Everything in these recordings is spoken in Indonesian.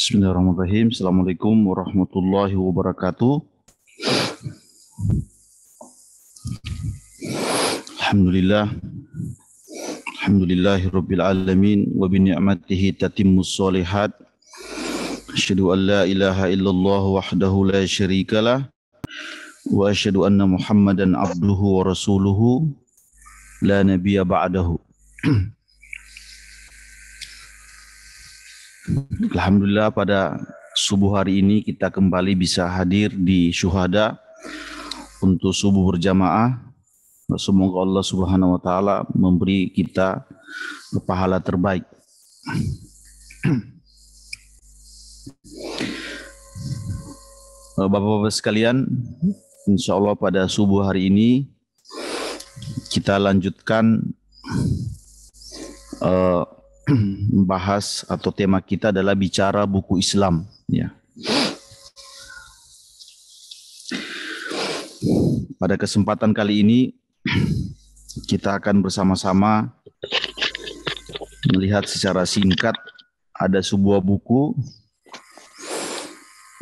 Bismillahirrahmanirrahim. Assalamualaikum warahmatullahi wabarakatuh. Alhamdulillah. Alhamdulillahirabbil alamin wa bi ni'matihi tatimmus shalihat. Asyhadu an la ilaha illallah wahdahu la syarikalah wa asyhadu anna Muhammadan abduhu wa rasuluhu la nabiyya ba'dahu. Alhamdulillah pada subuh hari ini kita kembali bisa hadir di Syuhada untuk subuh berjamaah. Semoga Allah Subhanahu wa taala memberi kita pahala terbaik. Bapak-bapak sekalian, insya Allah pada subuh hari ini kita lanjutkan membahas atau tema kita adalah bicara buku Islam. Ya. Pada kesempatan kali ini kita akan bersama-sama melihat secara singkat ada sebuah buku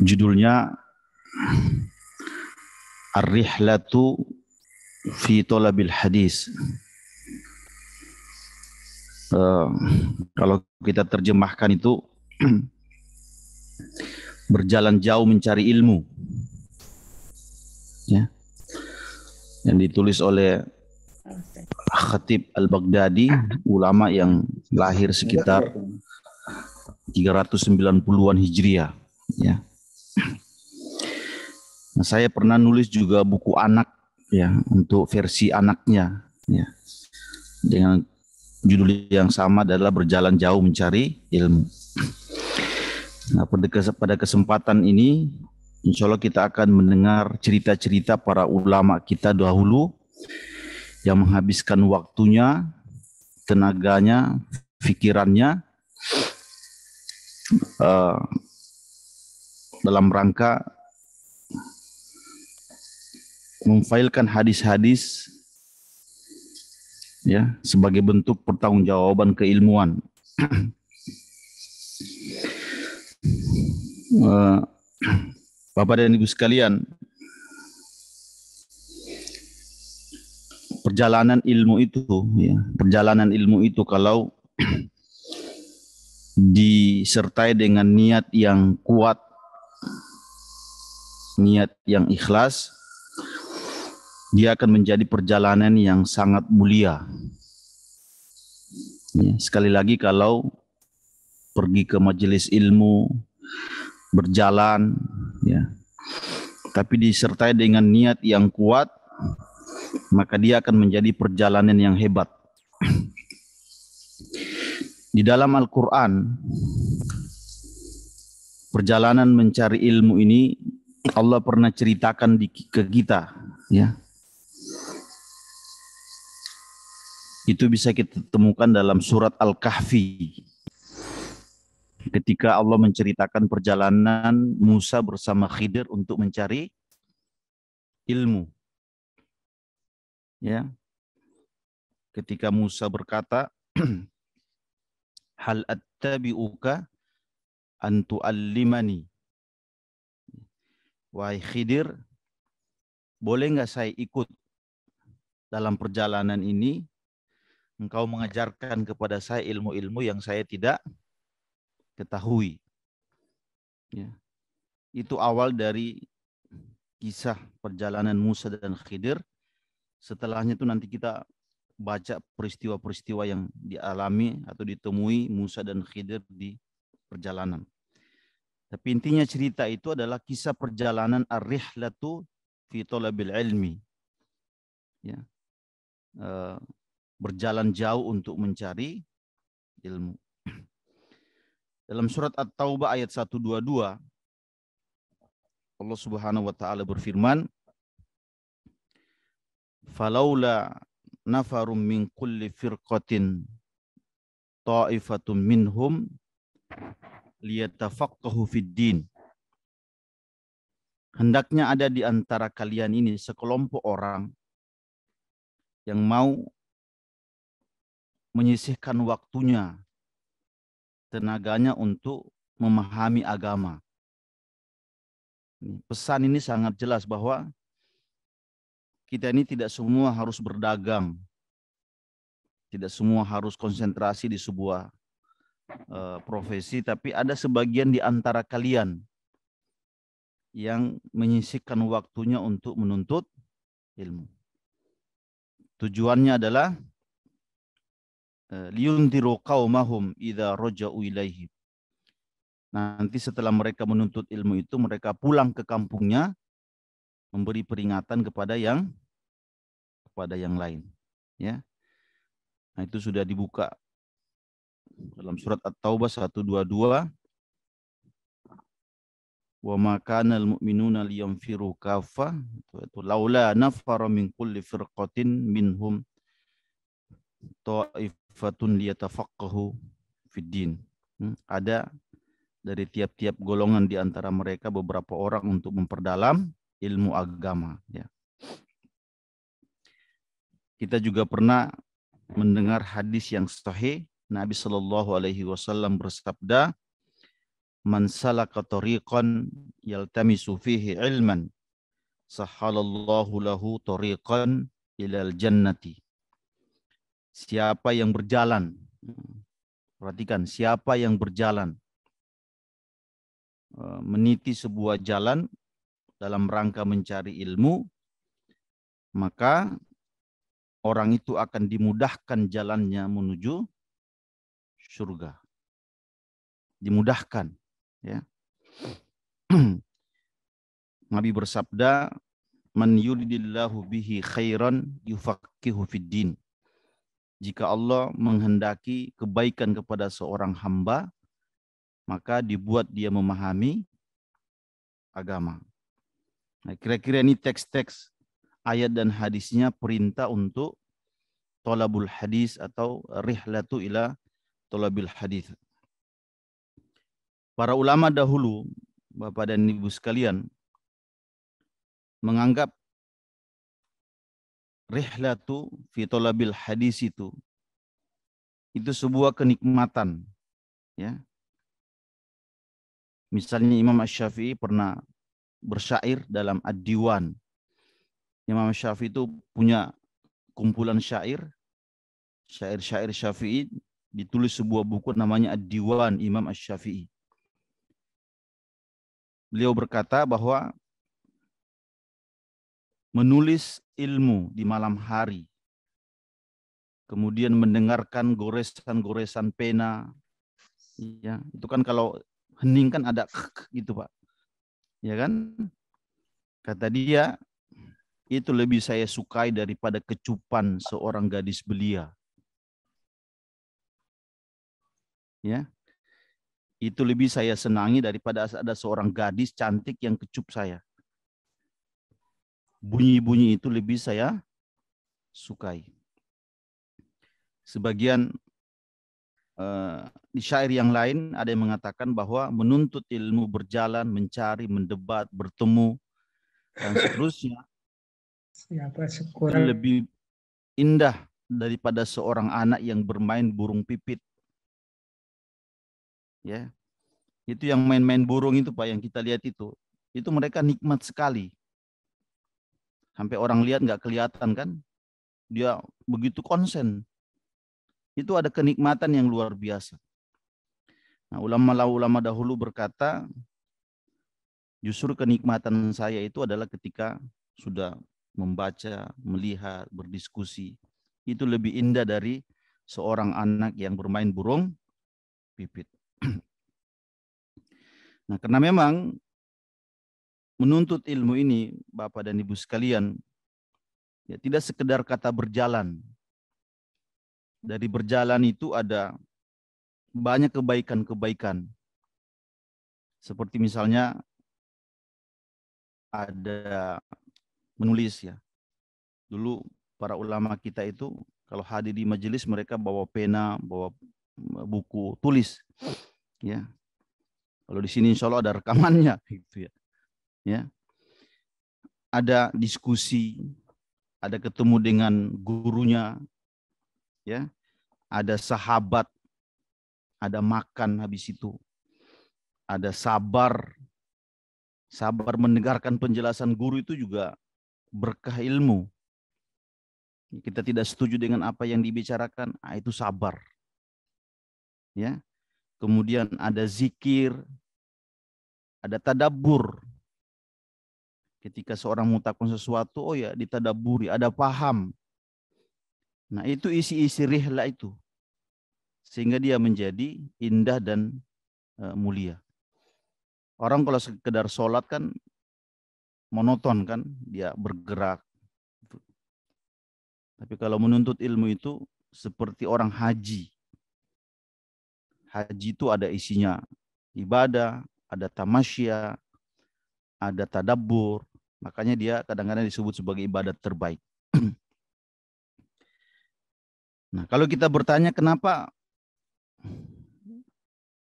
judulnya Ar-Rihlatu fi Thalabil Hadis. Kalau kita terjemahkan itu berjalan jauh mencari ilmu, ya, yang ditulis oleh Khatib Al-Baghdadi, ulama yang lahir sekitar 390-an Hijriah, ya. Nah, saya pernah nulis juga buku anak, ya, untuk versi anaknya, ya, dengan judul yang sama adalah Berjalan Jauh Mencari Ilmu. Nah, pada kesempatan ini, insya Allah kita akan mendengar cerita-cerita para ulama kita dahulu yang menghabiskan waktunya, tenaganya, pikirannya dalam rangka memfailkan hadis-hadis, ya, sebagai bentuk pertanggungjawaban keilmuan. Bapak dan Ibu sekalian, perjalanan ilmu itu kalau disertai dengan niat yang kuat, niat yang ikhlas, dia akan menjadi perjalanan yang sangat mulia. Ya, sekali lagi kalau pergi ke majelis ilmu, berjalan, ya, tapi disertai dengan niat yang kuat, maka dia akan menjadi perjalanan yang hebat. Di dalam Al-Quran, perjalanan mencari ilmu ini Allah pernah ceritakan ke kita, ya. Itu bisa kita temukan dalam surat Al-Kahfi. Ketika Allah menceritakan perjalanan Musa bersama Khidir untuk mencari ilmu. Ya. Ketika Musa berkata, "Hal attabi'uka an tu'allimani." Wahai Khidir, boleh enggak saya ikut dalam perjalanan ini? Engkau mengajarkan kepada saya ilmu-ilmu yang saya tidak ketahui. Ya. Itu awal dari kisah perjalanan Musa dan Khidir. Setelahnya itu nanti kita baca peristiwa-peristiwa yang dialami atau ditemui Musa dan Khidir di perjalanan. Tapi intinya cerita itu adalah kisah perjalanan Ar-Rihlatu fi Thalabil Ilmi. Ya. Berjalan jauh untuk mencari ilmu. Dalam surat At-Taubah ayat 122, Allah Subhanahu wa taala berfirman, "Falaula nafarum min kulli firqatin ta'ifatun minhum liyatafaqahu fid din." Hendaknya ada di antara kalian ini sekelompok orang yang mau menyisihkan waktunya, tenaganya untuk memahami agama. Pesan ini sangat jelas bahwa kita ini tidak semua harus berdagang, tidak semua harus konsentrasi di sebuah profesi, tapi ada sebagian di antara kalian yang menyisihkan waktunya untuk menuntut ilmu. Tujuannya adalah liyundiru qaumahum idza raja'u ilaihi. Nanti setelah mereka menuntut ilmu itu, mereka pulang ke kampungnya memberi peringatan kepada yang lain, ya. Nah, itu sudah dibuka dalam surat At-Taubah 122. Wa ma kana al-mu'minuna liyanfiru kaffah, itu laula nafara min kulli firqatin minhum ta'ifatun liyatafaqahu fid din. Ada dari tiap-tiap golongan di antara mereka beberapa orang untuk memperdalam ilmu agama, ya. Kita juga pernah mendengar hadis yang sahih, Nabi Shallallahu alaihi wasallam bersabda, "Man salaka tariqan yaltamisu fihi ilman, sahhalallahu lahu tariqan ilal jannati." Siapa yang berjalan, perhatikan, siapa yang berjalan meniti sebuah jalan dalam rangka mencari ilmu, maka orang itu akan dimudahkan jalannya menuju surga. Dimudahkan, ya. Nabi bersabda, "Man yuridillahu bihi khairan yufaqihu fid din." Jika Allah menghendaki kebaikan kepada seorang hamba, maka dibuat dia memahami agama. Nah, kira-kira ini teks-teks ayat dan hadisnya perintah untuk tolabul hadis atau rihlatu ila tolabil hadis. Para ulama dahulu, Bapak dan Ibu sekalian, menganggap rihlatu fi tolabil hadis itu sebuah kenikmatan, ya. Misalnya Imam Asy-Syafi'i pernah bersyair dalam Ad-Diwan. Imam Syafi'i itu punya kumpulan syair Syafi'i, ditulis sebuah buku namanya Ad-Diwan Imam Asy-Syafi'i. Beliau berkata bahwa menulis ilmu di malam hari, kemudian mendengarkan goresan-goresan pena, ya, itu kan kalau hening kan ada gitu, Pak. Ya kan? Kata dia, itu lebih saya sukai daripada kecupan seorang gadis belia. Ya. Itu lebih saya senangi daripada ada seorang gadis cantik yang kecup saya. Bunyi-bunyi itu lebih saya sukai. Sebagian di syair yang lain ada yang mengatakan bahwa menuntut ilmu, berjalan, mencari, mendebat, bertemu, dan seterusnya itu lebih indah daripada seorang anak yang bermain burung pipit. Ya, itu yang main-main burung itu, Pak, yang kita lihat itu mereka nikmat sekali. Sampai orang lihat nggak kelihatan kan, dia begitu konsen. Itu ada kenikmatan yang luar biasa. Nah, ulama dahulu berkata, justru kenikmatan saya itu adalah ketika sudah membaca, melihat, berdiskusi. Itu lebih indah dari seorang anak yang bermain burung pipit. Nah, karena memang menuntut ilmu ini, Bapak dan Ibu sekalian, ya, tidak sekedar kata berjalan. Dari berjalan itu ada banyak kebaikan-kebaikan. Seperti misalnya ada menulis, ya. Dulu para ulama kita itu kalau hadir di majelis mereka bawa pena, bawa buku tulis, ya. Kalau di sini insya Allah ada rekamannya, gitu ya. Ya. Ada diskusi, ada ketemu dengan gurunya, ya. Ada sahabat, ada makan habis itu. ada sabar. Sabar mendengarkan penjelasan guru itu juga berkah ilmu. Kita tidak setuju dengan apa yang dibicarakan, itu sabar. Ya. Kemudian ada zikir, ada tadabbur. Ketika seorang mengucapkan sesuatu, oh ya ditadaburi, ada paham. Nah, itu isi-isi rihla itu. Sehingga dia menjadi indah dan mulia. Orang kalau sekedar sholat kan monoton kan, dia bergerak. Tapi kalau menuntut ilmu itu seperti orang haji. Haji itu ada isinya ibadah, ada tamasya, ada tadabbur. Makanya dia kadang-kadang disebut sebagai ibadat terbaik. Nah, kalau kita bertanya kenapa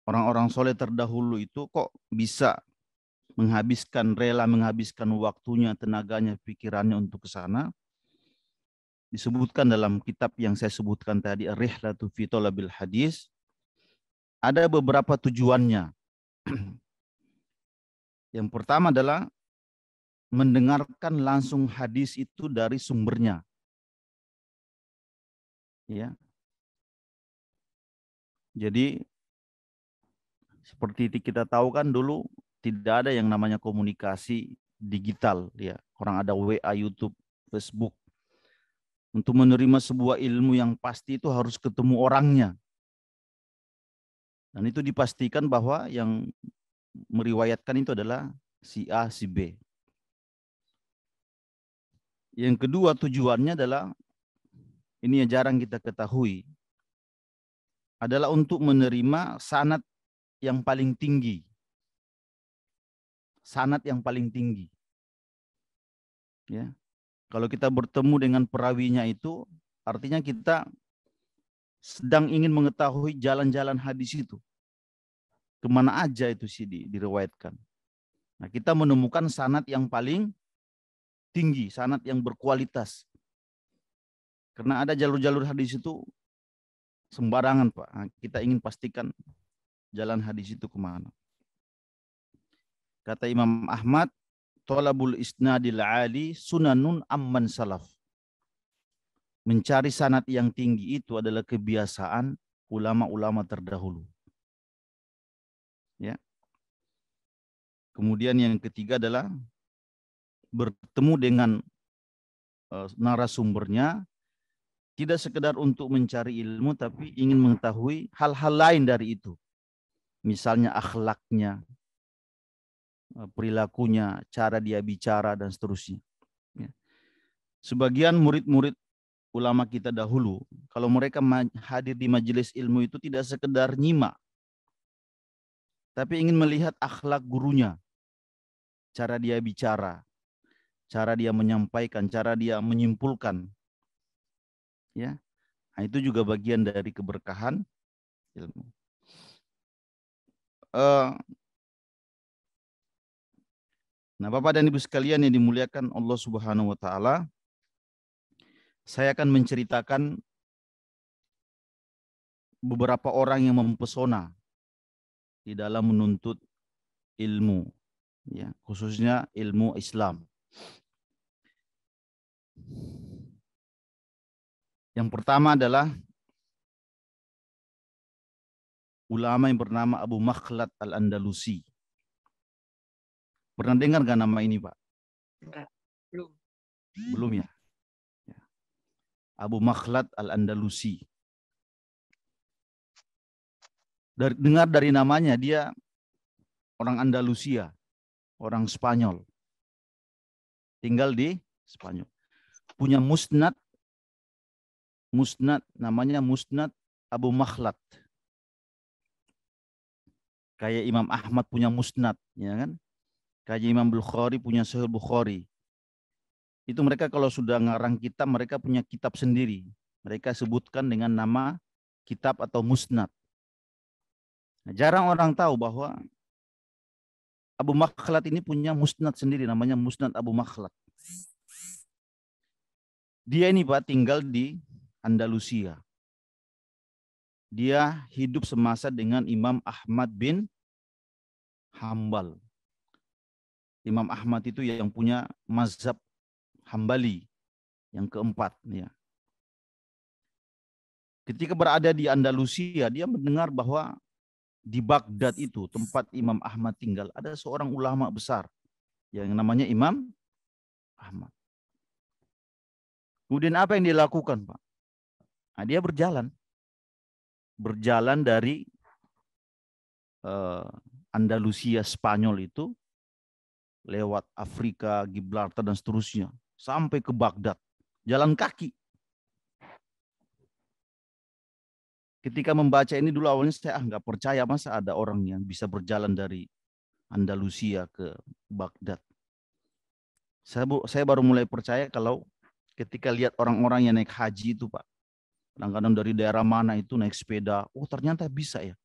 orang-orang soleh terdahulu itu kok bisa rela menghabiskan waktunya, tenaganya, pikirannya untuk ke sana, disebutkan dalam kitab yang saya sebutkan tadi, Ar-Rihlatu fi Thalabil Hadis, ada beberapa tujuannya. Yang pertama adalah mendengarkan langsung hadis itu dari sumbernya. Ya. Jadi seperti kita tahu kan dulu tidak ada yang namanya komunikasi digital, ya. Orang ada WA, YouTube, Facebook. Untuk menerima sebuah ilmu yang pasti itu harus ketemu orangnya. Dan itu dipastikan bahwa yang meriwayatkan itu adalah si A, si B. Yang kedua tujuannya adalah, ini yang jarang kita ketahui, adalah untuk menerima sanad yang paling tinggi. Sanad yang paling tinggi. Ya. Kalau kita bertemu dengan perawinya itu, artinya kita sedang ingin mengetahui jalan-jalan hadis itu. Kemana aja itu sih diriwayatkan. Nah, kita menemukan sanad yang paling tinggi, sanad yang berkualitas. Karena ada jalur-jalur hadis itu sembarangan, Pak. Nah, kita ingin pastikan jalan hadis itu kemana. Kata Imam Ahmad, tolabul isnadil ali sunanun amman salaf. Mencari sanad yang tinggi itu adalah kebiasaan ulama-ulama terdahulu. Ya. Kemudian yang ketiga adalah bertemu dengan narasumbernya, tidak sekedar untuk mencari ilmu, tapi ingin mengetahui hal-hal lain dari itu. Misalnya akhlaknya, perilakunya, cara dia bicara, dan seterusnya. Ya. Sebagian murid-murid ulama kita dahulu, kalau mereka hadir di majelis ilmu itu tidak sekedar nyimak, tapi ingin melihat akhlak gurunya, cara dia bicara, cara dia menyampaikan, cara dia menyimpulkan. Ya, nah, itu juga bagian dari keberkahan ilmu. Nah, Bapak dan Ibu sekalian yang dimuliakan Allah Subhanahu wa taala, saya akan menceritakan beberapa orang yang mempesona di dalam menuntut ilmu, ya, khususnya ilmu Islam. Yang pertama adalah ulama yang bernama Abu Makhlad Al-Andalusi. Pernah dengar nggak nama ini, Pak? Enggak, belum. Belum ya? Abu Makhlad Al-Andalusi. Dengar dari namanya, dia orang Andalusia, orang Spanyol. Tinggal di Spanyol. Punya musnad namanya Musnad Abu Makhlad. Kayak Imam Ahmad punya musnad, ya kan? Kayak Imam Bukhari punya Sahih Bukhari. Itu mereka kalau sudah ngarang kitab, mereka punya kitab sendiri. Mereka sebutkan dengan nama kitab atau musnad. Nah, jarang orang tahu bahwa Abu Makhlad ini punya musnad sendiri, namanya Musnad Abu Makhlad. Dia ini, Pak, tinggal di Andalusia. Dia hidup semasa dengan Imam Ahmad bin Hambal. Imam Ahmad itu yang punya mazhab Hambali yang keempat. Ya. Ketika berada di Andalusia, dia mendengar bahwa di Baghdad itu, tempat Imam Ahmad tinggal, ada seorang ulama besar yang namanya Imam Ahmad. Kemudian apa yang dilakukan, Pak? Nah, dia berjalan dari Andalusia Spanyol itu lewat Afrika, Gibraltar dan seterusnya sampai ke Baghdad, jalan kaki. Ketika membaca ini dulu awalnya saya nggak percaya masa ada orang yang bisa berjalan dari Andalusia ke Baghdad. Saya baru mulai percaya kalau ketika lihat orang-orang yang naik haji itu, Pak. Kadang-kadang dari daerah mana itu naik sepeda, oh ternyata bisa ya.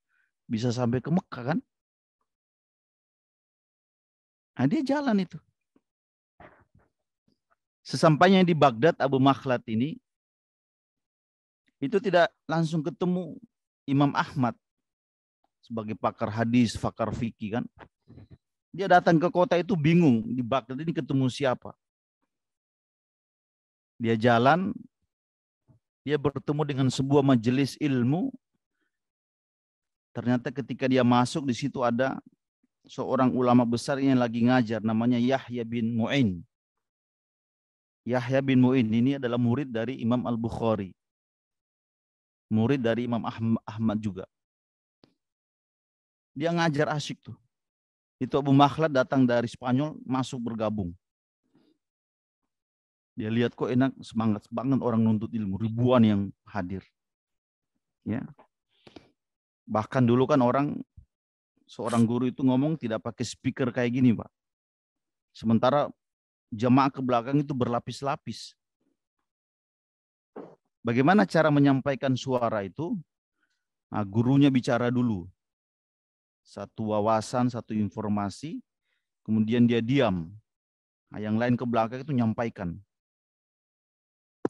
Bisa sampai ke Mekah kan. Nah, dia jalan itu. Sesampainya di Baghdad, Abu Makhlad ini itu tidak langsung ketemu Imam Ahmad sebagai pakar hadis, pakar fikih kan. Dia datang ke kota itu bingung, di Baghdad ini ketemu siapa. Dia jalan, dia bertemu dengan sebuah majelis ilmu. Ternyata ketika dia masuk, di situ ada seorang ulama besar yang lagi ngajar, namanya Yahya bin Mu'in. Yahya bin Mu'in ini adalah murid dari Imam Al-Bukhari. Murid dari Imam Ahmad juga. Dia ngajar asyik tuh. Itu Abu Makhlad datang dari Spanyol, masuk bergabung. Dia lihat kok enak, semangat banget orang nuntut ilmu. Ribuan yang hadir. Ya. Bahkan dulu kan seorang guru itu ngomong tidak pakai speaker kayak gini, Pak. Sementara jemaah ke belakang itu berlapis-lapis. Bagaimana cara menyampaikan suara itu? Nah, gurunya bicara dulu. Satu wawasan, satu informasi, kemudian dia diam. Nah, yang lain ke belakang itu nyampaikan.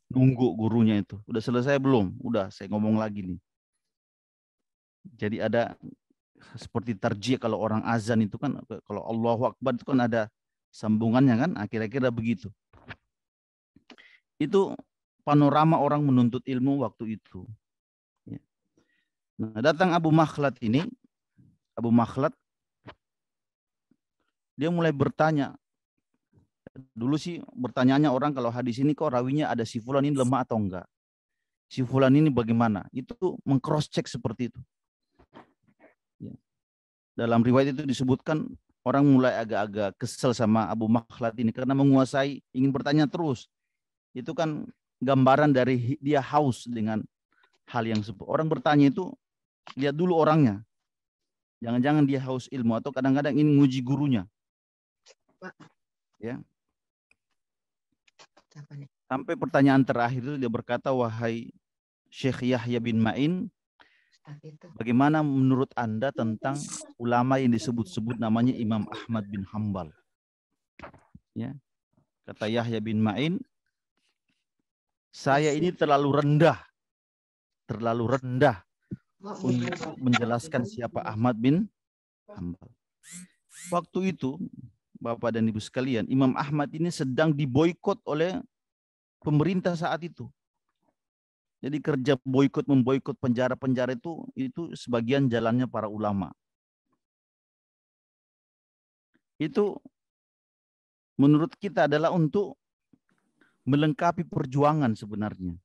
Nunggu gurunya itu. Udah selesai belum? Udah, saya ngomong lagi nih. Jadi ada seperti tarjih kalau orang azan itu kan, kalau Allahu Akbar itu kan ada sambungannya kan, kira-kira begitu. Itu panorama orang menuntut ilmu waktu itu. Nah, datang Abu Makhlad ini, Abu Makhlad, dia mulai bertanya. Dulu sih bertanyanya orang kalau hadis ini kok rawinya ada si fulan ini lemah atau enggak. Si fulan ini bagaimana. Itu meng-cross check seperti itu. Ya. Dalam riwayat itu disebutkan orang mulai agak-agak kesel sama Abu Makhlad ini karena menguasai, ingin bertanya terus. Itu kan gambaran dari dia haus dengan hal yang orang bertanya itu lihat dulu orangnya. Jangan-jangan dia haus ilmu atau kadang-kadang ingin nguji gurunya. Ya. Sampai pertanyaan terakhir itu dia berkata, wahai Syekh Yahya bin Ma'in, bagaimana menurut Anda tentang ulama yang disebut-sebut namanya Imam Ahmad bin Hambal? Ya. Kata Yahya bin Ma'in, saya ini terlalu rendah untuk menjelaskan siapa Ahmad bin Hambal. Waktu itu, Bapak dan Ibu sekalian, Imam Ahmad ini sedang diboikot oleh pemerintah saat itu. Jadi kerja boikot memboikot penjara-penjara itu sebagian jalannya para ulama. Itu menurut kita adalah untuk melengkapi perjuangan sebenarnya.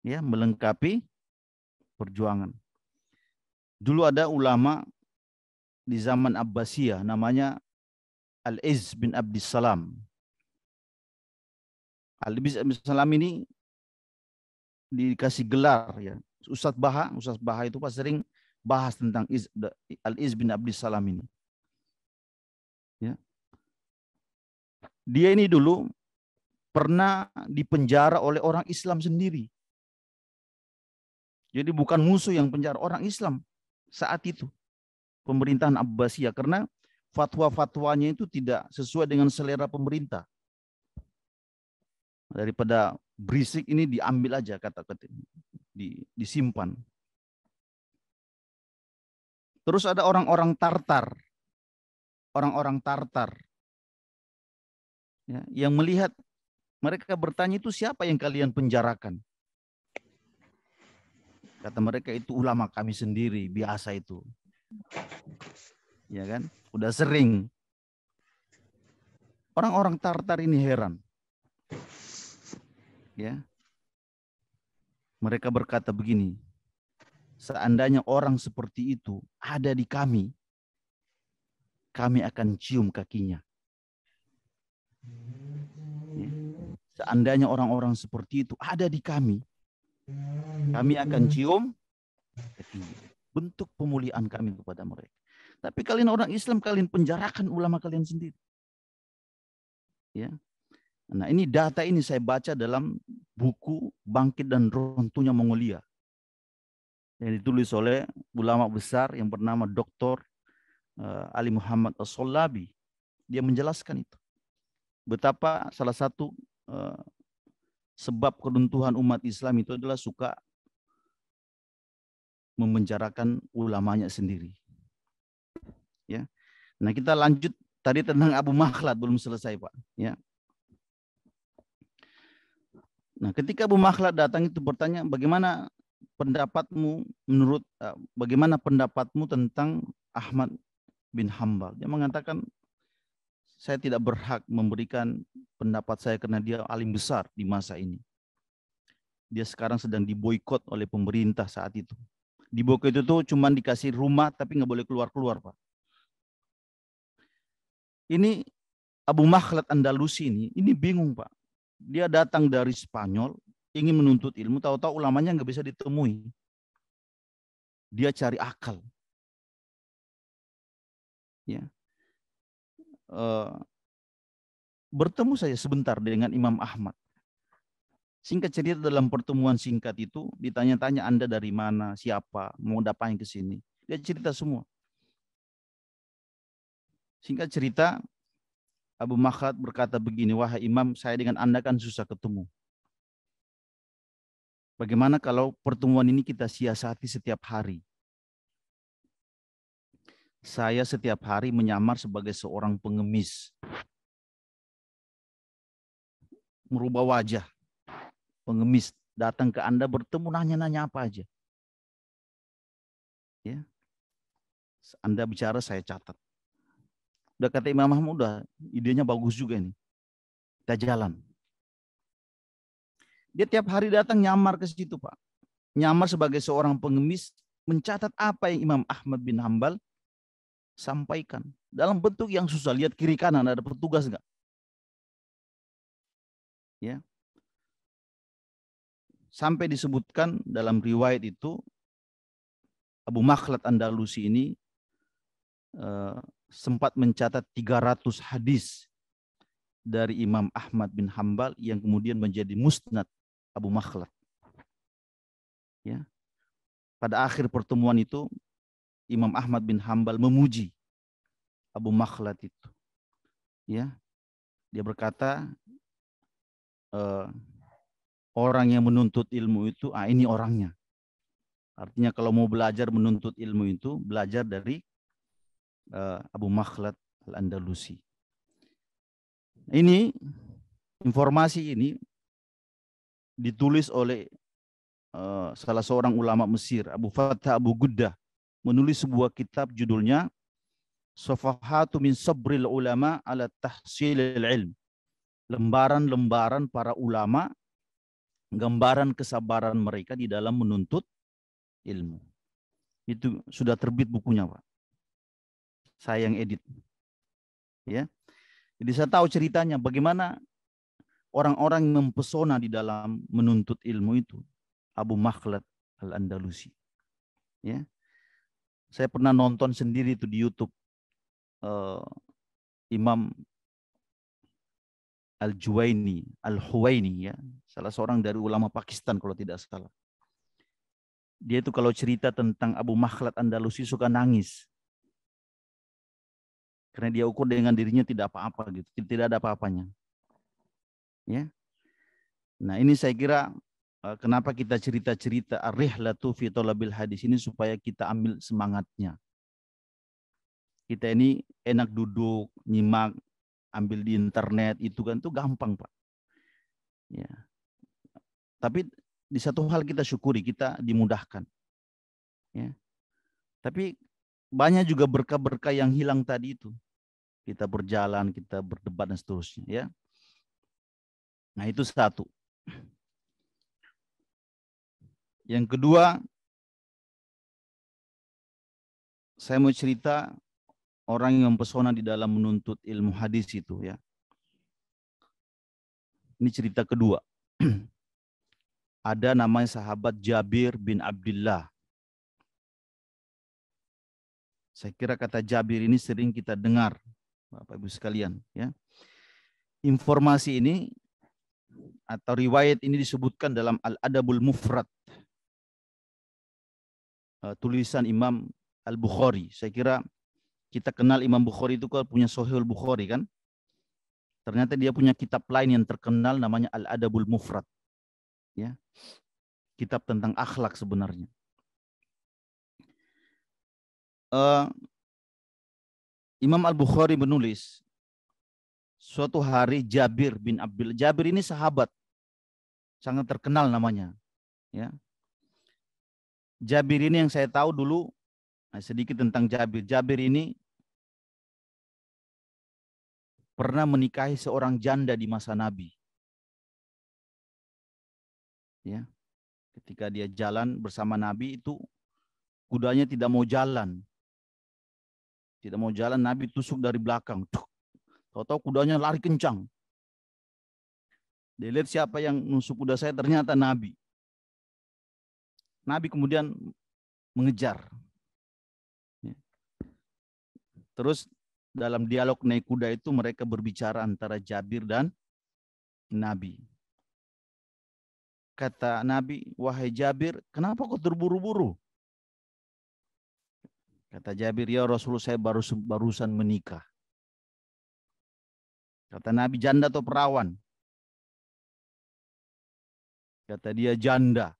Ya, melengkapi perjuangan. Dulu ada ulama di zaman Abbasiyah namanya Al-Izz bin Abdissalam. Al-Izz bin Abdissalam ini dikasih gelar ya. Ustadz Baha itu pas sering bahas tentang Al-Izz bin Abdissalam ini. Ya. Dia ini dulu pernah dipenjara oleh orang Islam sendiri. Jadi bukan musuh yang penjara, orang Islam saat itu. Pemerintahan Abbasiyah. Karena fatwa-fatwanya itu tidak sesuai dengan selera pemerintah. Daripada berisik ini diambil aja kata-kata, disimpan. Terus ada orang-orang Tartar. Orang-orang Tartar. Ya, yang melihat, mereka bertanya, itu siapa yang kalian penjarakan? Kata mereka, itu ulama kami sendiri, biasa itu. Ya kan? Udah sering. Orang-orang Tartar ini heran. Ya. Mereka berkata begini, seandainya orang seperti itu ada di kami akan cium kakinya. Ya. Seandainya orang-orang seperti itu ada di kami akan cium kakinya. Bentuk pemuliaan kami kepada mereka. Tapi kalian orang Islam, kalian penjarakan ulama kalian sendiri. Ya. Nah, ini data ini saya baca dalam buku Bangkit dan Runtuhnya Mongolia yang ditulis oleh ulama besar yang bernama Dr. Ali Muhammad As-Sallabi. Dia menjelaskan itu. Betapa salah satu sebab keruntuhan umat Islam itu adalah suka memenjarakan ulamanya sendiri. Ya. Nah, kita lanjut tadi tentang Abu Makhlad, belum selesai, Pak. Ya. Nah, ketika Abu Makhlad datang itu bertanya, bagaimana pendapatmu tentang Ahmad bin Hambal? Dia mengatakan, saya tidak berhak memberikan pendapat saya karena dia alim besar di masa ini. Dia sekarang sedang diboikot oleh pemerintah saat itu. Diboikot itu tuh cuma dikasih rumah tapi nggak boleh keluar-keluar, Pak. Ini Abu Makhlad Andalusi ini bingung, Pak. Dia datang dari Spanyol, ingin menuntut ilmu, tahu-tahu ulamanya nggak bisa ditemui. Dia cari akal. Ya. Bertemu saya sebentar dengan Imam Ahmad. Singkat cerita, dalam pertemuan singkat itu ditanya-tanya, Anda dari mana, siapa, mau ngapain ke sini. Dia cerita semua. Singkat cerita, Abu Makhlad berkata begini, wahai Imam, saya dengan Anda kan susah ketemu. Bagaimana kalau pertemuan ini kita siasati setiap hari? Saya setiap hari menyamar sebagai seorang pengemis. Merubah wajah. Pengemis datang ke Anda, bertemu, nanya-nanya apa aja. Ya. Anda bicara, saya catat. Udah kata Imam Ahmad, udah idenya bagus juga ini. Kita jalan. Dia tiap hari datang nyamar ke situ, Pak. Nyamar sebagai seorang pengemis, mencatat apa yang Imam Ahmad bin Hambal sampaikan. Dalam bentuk yang susah. Lihat kiri kanan, ada petugas enggak? Ya. Sampai disebutkan dalam riwayat itu, Abu Makhlad Andalusi ini sempat mencatat 300 hadis dari Imam Ahmad bin Hambal yang kemudian menjadi musnad Abu Makhlad. Ya. Pada akhir pertemuan itu, Imam Ahmad bin Hambal memuji Abu Makhlad itu. Ya. Dia berkata, orang yang menuntut ilmu itu, ini orangnya. Artinya kalau mau belajar menuntut ilmu itu, belajar dari Abu Makhlad Al-Andalusi. Ini, informasi ini ditulis oleh salah seorang ulama Mesir, Abu Fathah Abu Guddah, menulis sebuah kitab judulnya Safahatu min Sabril Ulama ala Tahsilil Ilm. Lembaran-lembaran para ulama, gambaran kesabaran mereka di dalam menuntut ilmu. Itu sudah terbit bukunya, Pak. Saya yang edit. Ya. Jadi saya tahu ceritanya bagaimana orang-orang yang mempesona di dalam menuntut ilmu itu. Abu Makhlad Al-Andalusi. Ya. Saya pernah nonton sendiri itu di YouTube Imam Al-Huwaini, ya, salah seorang dari ulama Pakistan kalau tidak salah. Dia itu kalau cerita tentang Abu Makhlad Andalusi suka nangis. Karena dia ukur dengan dirinya tidak apa-apa gitu, tidak ada apa-apanya. Ya. Nah, ini saya kira kenapa kita cerita-cerita ar-rihlatu fi thalabil hadis ini supaya kita ambil semangatnya. Kita ini enak duduk, nyimak, ambil di internet, itu kan tuh gampang, Pak. Ya. Tapi di satu hal kita syukuri, kita dimudahkan. Ya. Tapi banyak juga berkah-berkah yang hilang tadi itu. Kita berjalan, kita berdebat dan seterusnya. Ya. Nah itu satu. Yang kedua, saya mau cerita orang yang mempesona di dalam menuntut ilmu hadis itu ya. Ini cerita kedua. Ada namanya sahabat Jabir bin Abdullah. Saya kira kata Jabir ini sering kita dengar, Bapak Ibu sekalian. Ya. Informasi ini atau riwayat ini disebutkan dalam Al-Adabul Mufrad. Tulisan Imam Al-Bukhari. Saya kira kita kenal Imam Bukhari itu kan punya Sahih Al-Bukhari kan. Ternyata dia punya kitab lain yang terkenal namanya Al-Adabul Mufrad. Ya. Kitab tentang akhlak sebenarnya. Imam Al-Bukhari menulis, suatu hari Jabir bin Abdullah. Jabir ini sahabat. Sangat terkenal namanya. Ya. Jabir ini yang saya tahu dulu, sedikit tentang Jabir. Jabir ini pernah menikahi seorang janda di masa Nabi. Ya. Ketika dia jalan bersama Nabi itu kudanya tidak mau jalan. Tidak mau jalan, Nabi tusuk dari belakang. Tahu-tahu kudanya lari kencang. Dia lihat siapa yang nusuk kuda saya, ternyata Nabi. Nabi kemudian mengejar. Terus dalam dialog naik kuda itu mereka berbicara antara Jabir dan Nabi. Kata Nabi, wahai Jabir, kenapa kau terburu-buru? Kata Jabir, ya Rasulullah saya barusan menikah. Kata Nabi, janda atau perawan? Kata dia, janda.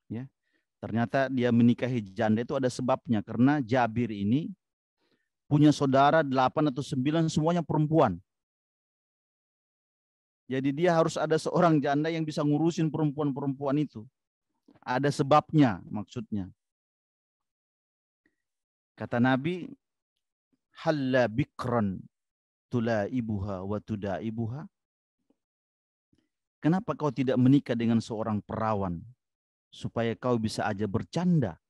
Ya, ternyata dia menikahi janda itu ada sebabnya. Karena Jabir ini punya saudara 8 atau 9 semuanya perempuan. Jadi dia harus ada seorang janda yang bisa ngurusin perempuan-perempuan itu. Ada sebabnya maksudnya. Kata Nabi, halla bikran tulaibuha wa tudaibuha. Kenapa kau tidak menikah dengan seorang perawan supaya kau bisa aja bercanda,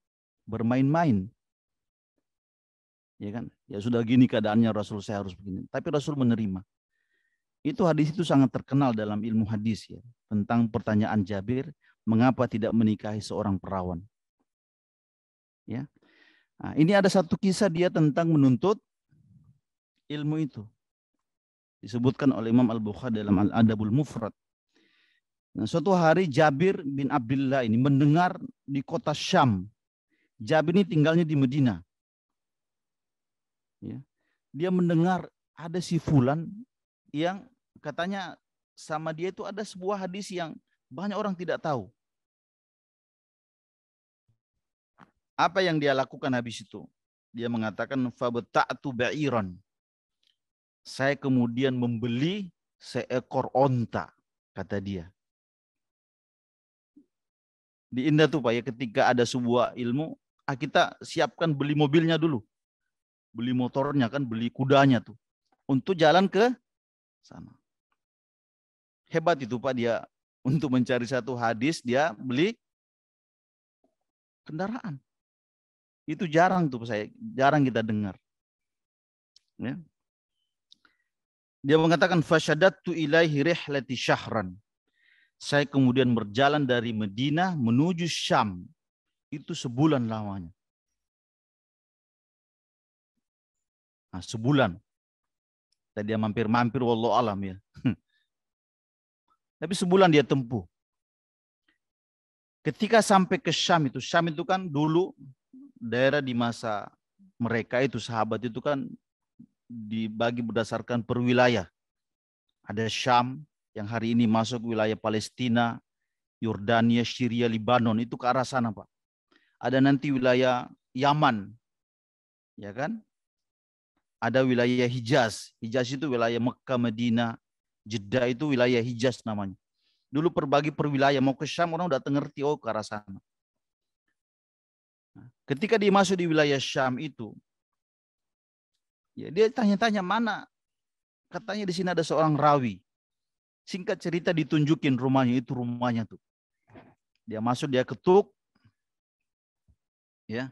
bermain-main? Ya kan? Ya sudah gini keadaannya Rasul, saya harus begini. Tapi Rasul menerima. Itu hadis itu sangat terkenal dalam ilmu hadis ya, tentang pertanyaan Jabir, mengapa tidak menikahi seorang perawan? Ya. Nah, ini ada satu kisah dia tentang menuntut ilmu itu. Disebutkan oleh Imam Al-Bukhari dalam Al-Adabul Mufrad. Nah, suatu hari Jabir bin Abdullah ini mendengar di kota Syam. Jabir ini tinggalnya di Medina. Ya. Dia mendengar ada si fulan yang katanya sama dia itu ada sebuah hadis yang banyak orang tidak tahu. Apa yang dia lakukan habis itu? Dia mengatakan fabata'tu ba'iran. Saya kemudian membeli seekor onta, kata dia. Di Indah tuh Pak ya, ketika ada sebuah ilmu, kita siapkan beli mobilnya dulu. Beli motornya kan, beli kudanya tuh. Untuk jalan ke sana. Hebat itu Pak dia, untuk mencari satu hadis dia beli kendaraan. Itu jarang tuh saya, jarang kita dengar. Ya. Dia mengatakan fasyadattu ilaihi rihlati syahran. Saya kemudian berjalan dari Madinah menuju Syam. Itu sebulan lamanya. Nah, sebulan. Tadi dia mampir-mampir wallahu alam ya. Tapi sebulan dia tempuh. Ketika sampai ke Syam itu kan dulu daerah di masa mereka itu sahabat itu kan dibagi berdasarkan perwilayah. Ada Syam yang hari ini masuk wilayah Palestina, Yordania, Syria, Libanon, itu ke arah sana Pak. Ada nanti wilayah Yaman, Ya kan? Ada wilayah Hijaz. Hijaz itu wilayah Mekah, Madinah, Jeddah itu wilayah Hijaz namanya. Dulu perbagi per wilayah, mau ke Syam orang udah ngerti, oh ke arah sana. Ketika dia masuk di wilayah Syam itu, ya dia tanya-tanya mana, katanya di sini ada seorang rawi. Singkat cerita ditunjukin rumahnya, itu rumahnya tuh. Dia masuk, dia ketuk, ya,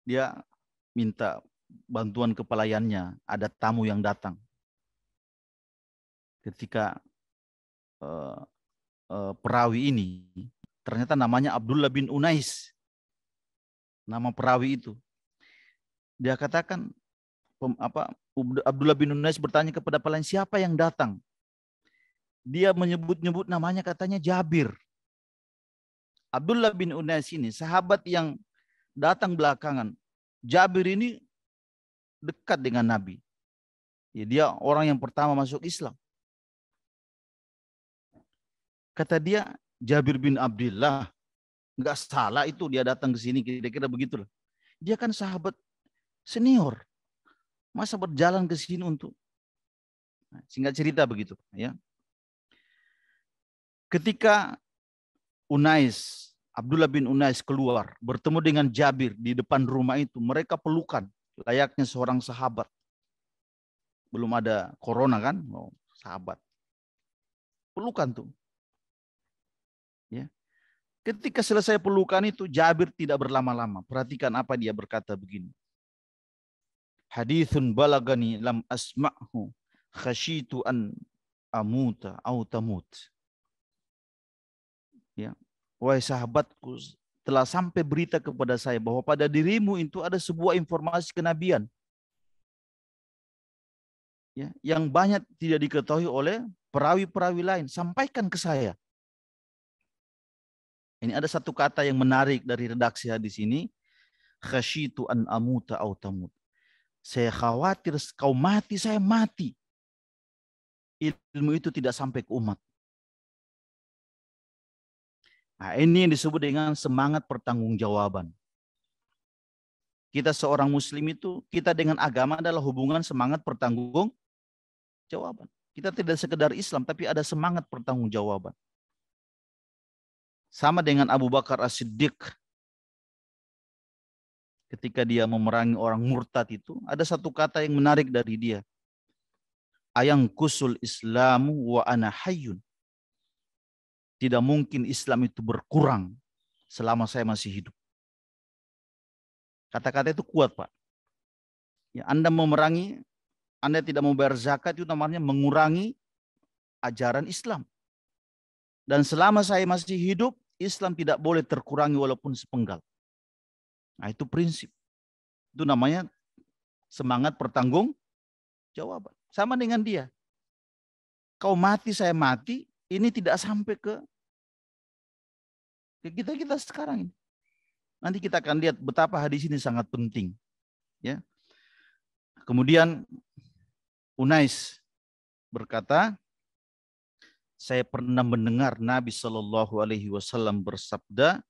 dia minta bantuan ke pelayannya, ada tamu yang datang. Ketika perawi ini, ternyata namanya Abdullah bin Unais, nama perawi itu. Dia katakan, Abdullah bin Unais bertanya kepada pelayan, siapa yang datang? Dia menyebut-nyebut namanya, katanya Jabir. Abdullah bin Unais ini sahabat yang datang belakangan. Jabir ini dekat dengan Nabi. Ya, dia orang yang pertama masuk Islam. Kata dia, Jabir bin Abdullah, nggak salah itu dia datang ke sini, kira-kira begitulah. Dia kan sahabat senior, masa berjalan ke sini untuk, singkat cerita begitu, ya. Ketika Abdullah bin Unais keluar, bertemu dengan Jabir di depan rumah itu, mereka pelukan, layaknya seorang sahabat. Belum ada corona kan, oh, sahabat. Pelukan tuh. Ya. Ketika selesai pelukan itu, Jabir tidak berlama-lama. Perhatikan apa dia berkata begini. Hadithun balagani lam asma'hu khasyitu an amuta au tamut. Ya. Wahai sahabatku, telah sampai berita kepada saya bahwa pada dirimu itu ada sebuah informasi kenabian. Ya, yang banyak tidak diketahui oleh perawi-perawi lain. Sampaikan ke saya. Ini ada satu kata yang menarik dari redaksi hadis ini. Khasyitu an amuta au tamut. Saya khawatir kau mati, saya mati. Ilmu itu tidak sampai ke umat. Nah, ini yang disebut dengan semangat pertanggungjawaban. Kita seorang muslim itu, kita dengan agama adalah hubungan semangat pertanggungjawaban. Kita tidak sekedar Islam, tapi ada semangat pertanggungjawaban. Sama dengan Abu Bakar As-Siddiq. Ketika dia memerangi orang murtad itu, ada satu kata yang menarik dari dia. Ayang kusul Islamu wa ana hayyun. Tidak mungkin Islam itu berkurang selama saya masih hidup. Kata-kata itu kuat, Pak. Ya, Anda memerangi, Anda tidak mau bayar zakat, itu namanya mengurangi ajaran Islam. Dan selama saya masih hidup, Islam tidak boleh terkurangi walaupun sepenggal. Nah, itu prinsip. Itu namanya semangat pertanggungjawaban. Sama dengan dia. Kau mati, saya mati, ini tidak sampai ke kita sekarang ini. Nanti kita akan lihat betapa hadis ini sangat penting. Ya. Kemudian Unais berkata, saya pernah mendengar Nabi Shallallahu Alaihi Wasallam bersabda,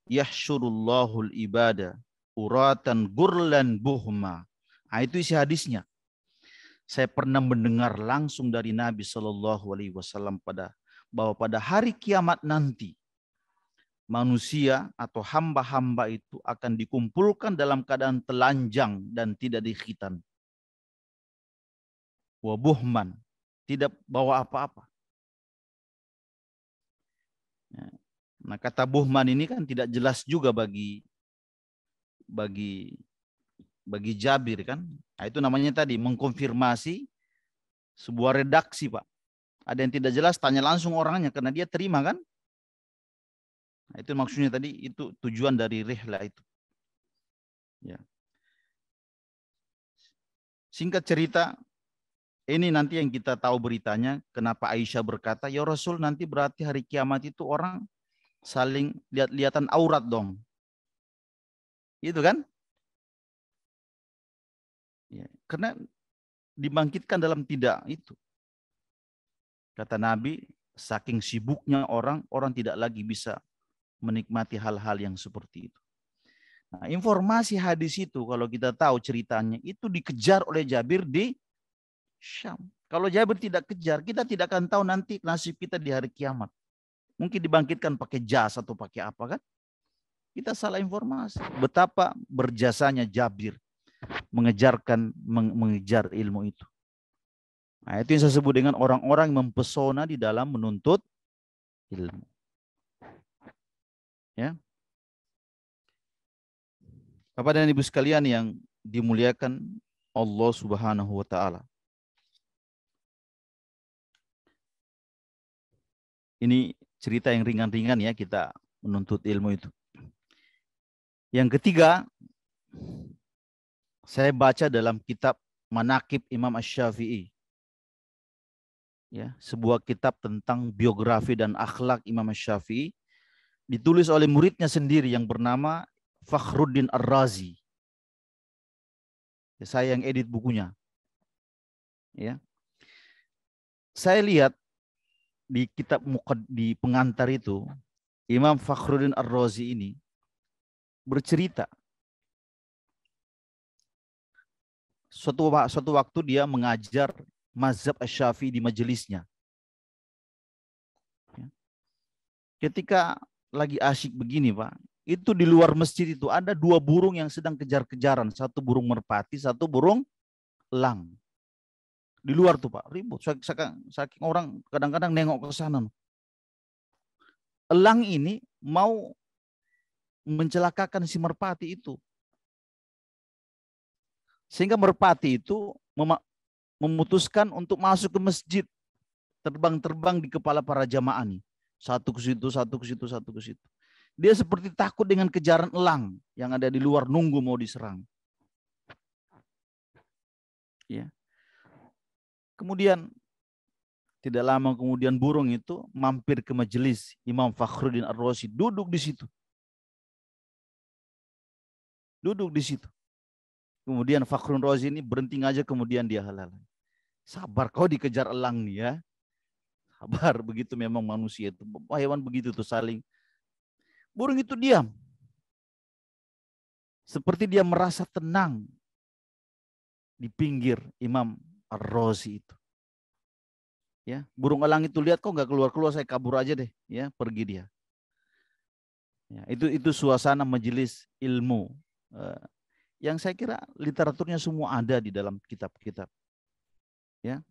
Yahsyurullahul ibada uratan gurlan buhma. Nah, itu isi hadisnya. Saya pernah mendengar langsung dari Nabi Shallallahu Alaihi Wasallam bahwa pada hari kiamat nanti manusia atau hamba-hamba itu akan dikumpulkan dalam keadaan telanjang dan tidak dikhitan. Wabuhman, tidak bawa apa-apa. Nah, kata buhman ini kan tidak jelas juga bagi Jabir kan. Nah, itu namanya tadi mengkonfirmasi sebuah redaksi, Pak. Ada yang tidak jelas, tanya langsung orangnya karena dia terima kan. Nah, itu maksudnya tadi, itu tujuan dari rihlah itu. Ya. Singkat cerita, ini nanti yang kita tahu beritanya, kenapa Aisyah berkata, ya Rasul, nanti berarti hari kiamat itu orang saling lihat-lihatan aurat dong. Itu kan? Ya, karena dibangkitkan dalam tidak itu. Kata Nabi, saking sibuknya orang tidak lagi bisa menikmati hal-hal yang seperti itu. Nah, informasi hadis itu kalau kita tahu ceritanya itu dikejar oleh Jabir di Syam. Kalau Jabir tidak kejar, kita tidak akan tahu nanti nasib kita di hari kiamat. Mungkin dibangkitkan pakai jas atau pakai apa kan? Kita salah informasi. Betapa berjasanya Jabir mengejar ilmu itu. Nah, itu yang saya sebut dengan orang-orang mempesona di dalam menuntut ilmu. Ya. Bapak dan Ibu sekalian yang dimuliakan Allah Subhanahu wa taala. Ini cerita yang ringan-ringan ya, kita menuntut ilmu itu. Yang ketiga, saya baca dalam kitab Manaqib Imam Asy-Syafi'i. Ya, sebuah kitab tentang biografi dan akhlak Imam Asy-Syafi'i, ditulis oleh muridnya sendiri yang bernama Fakhruddin Ar-Razi. Ya, saya yang edit bukunya. Ya. Saya lihat di kitab di pengantar itu, Imam Fakhruddin Ar-Razi ini bercerita suatu waktu dia mengajar mazhab Asy-Syafi'i di majelisnya. Ya. Ketika lagi asyik begini, Pak, itu di luar masjid itu ada dua burung yang sedang kejar-kejaran. Satu burung merpati, satu burung elang. Di luar tuh Pak, ribut. Saking orang kadang-kadang nengok ke sana. Elang ini mau mencelakakan si merpati itu. Sehingga merpati itu memutuskan untuk masuk ke masjid. Terbang-terbang di kepala para jamaah nih. Satu ke situ, satu ke situ, satu ke situ. Dia seperti takut dengan kejaran elang yang ada di luar nunggu mau diserang. Ya. Kemudian tidak lama kemudian burung itu mampir ke majelis Imam Fakhruddin Ar-Razi, duduk di situ. Duduk di situ. Kemudian Fakhruddin Ar-Razi ini berhenti aja, kemudian dia halal. Sabar kau dikejar elang nih ya. Sabar, begitu memang manusia itu. Hewan begitu tuh saling. Burung itu diam. Seperti dia merasa tenang di pinggir Imam Ar-Razi itu. Ya, burung elang itu lihat kok nggak keluar-keluar, saya kabur aja deh, ya, pergi dia. Ya, itu suasana majelis ilmu. Yang saya kira literaturnya semua ada di dalam kitab-kitab. Ya.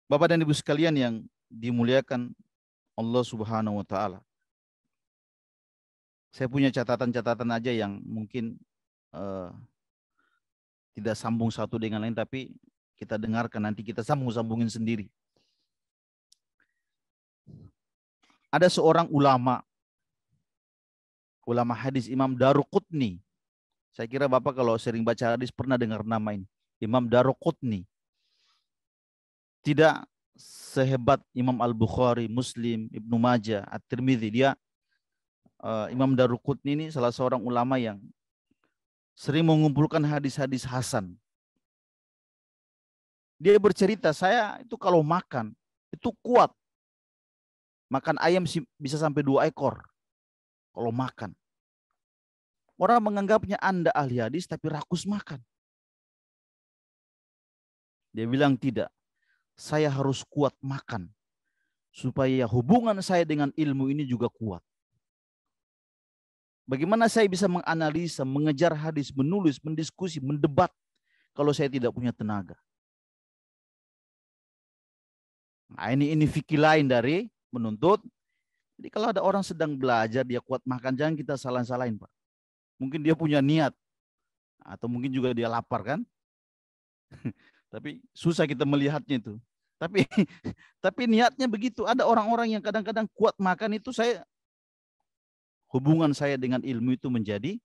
Bapak dan Ibu sekalian yang dimuliakan Allah Subhanahu wa taala. Saya punya catatan-catatan aja yang mungkin tidak sambung satu dengan lain, tapi kita dengarkan nanti, kita sambung-sambungin sendiri. Ada seorang ulama hadis, Imam Daruqutni. Saya kira Bapak kalau sering baca hadis pernah dengar nama ini. Imam Daruqutni. Tidak sehebat Imam Al-Bukhari, Muslim, Ibnu Majah, At-Tirmidzi. Dia Imam Daruqutni ini salah seorang ulama yang sering mengumpulkan hadis-hadis hasan. Dia bercerita, saya itu kalau makan itu kuat. Makan ayam bisa sampai 2 ekor kalau makan. Orang menganggapnya Anda ahli hadis tapi rakus makan. Dia bilang tidak. Saya harus kuat makan supaya hubungan saya dengan ilmu ini juga kuat. Bagaimana saya bisa menganalisa, mengejar hadis, menulis, mendiskusi, mendebat kalau saya tidak punya tenaga? Nah, ini fikih lain dari menuntut. Jadi kalau ada orang sedang belajar, dia kuat makan, jangan kita salah-salahin, Pak. Mungkin dia punya niat, atau mungkin juga dia lapar kan? Tapi susah kita melihatnya itu. Tapi niatnya begitu. Ada orang-orang yang kadang-kadang kuat makan itu, hubungan saya dengan ilmu itu menjadi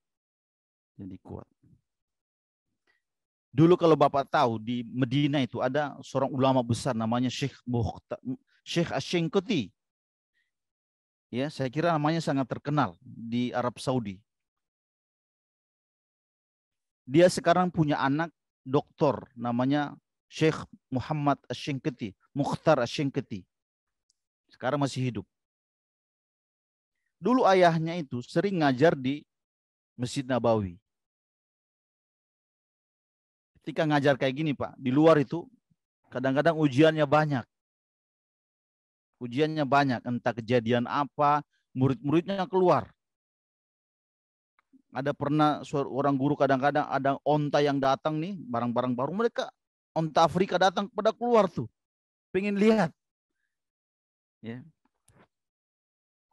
kuat. Dulu kalau Bapak tahu di Medina itu ada seorang ulama besar namanya Syekh Asy-Syinkiti. Ya, saya kira namanya sangat terkenal di Arab Saudi. Dia sekarang punya anak doktor namanya Syekh Muhammad Asy-Syinkiti, Mukhtar Asy-Syinkiti. Sekarang masih hidup. Dulu ayahnya itu sering ngajar di Masjid Nabawi. Ketika ngajar kayak gini Pak, di luar itu kadang-kadang ujiannya banyak. Ujiannya banyak, entah kejadian apa, murid-muridnya keluar. Ada pernah orang guru kadang-kadang ada onta yang datang nih, barang-barang baru, mereka onta Afrika datang pada keluar tuh, pengen lihat. Ya.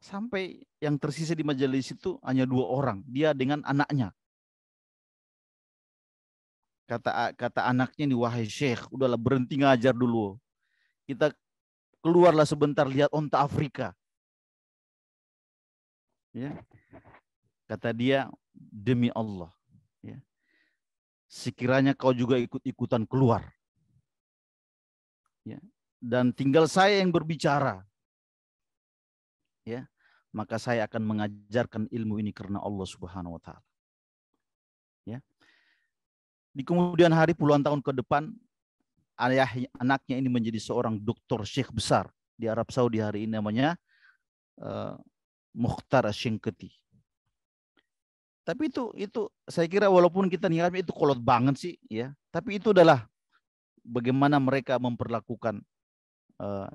Sampai yang tersisa di majelis itu hanya 2 orang, dia dengan anaknya. Kata anaknya nih, wahai Syekh, udahlah berhenti ngajar dulu. Kita keluarlah sebentar lihat onta Afrika. Ya. Kata dia, demi Allah, ya, sekiranya kau juga ikut-ikutan keluar, ya, dan tinggal saya yang berbicara, ya, maka saya akan mengajarkan ilmu ini karena Allah Subhanahu wa taala. Ya. Di kemudian hari puluhan tahun ke depan, anaknya ini menjadi seorang doktor syekh besar di Arab Saudi hari ini, namanya Mukhtar Asy-Syinkiti. Tapi itu saya kira walaupun kita nilainya itu kolot banget sih, ya, tapi itu adalah bagaimana mereka memperlakukan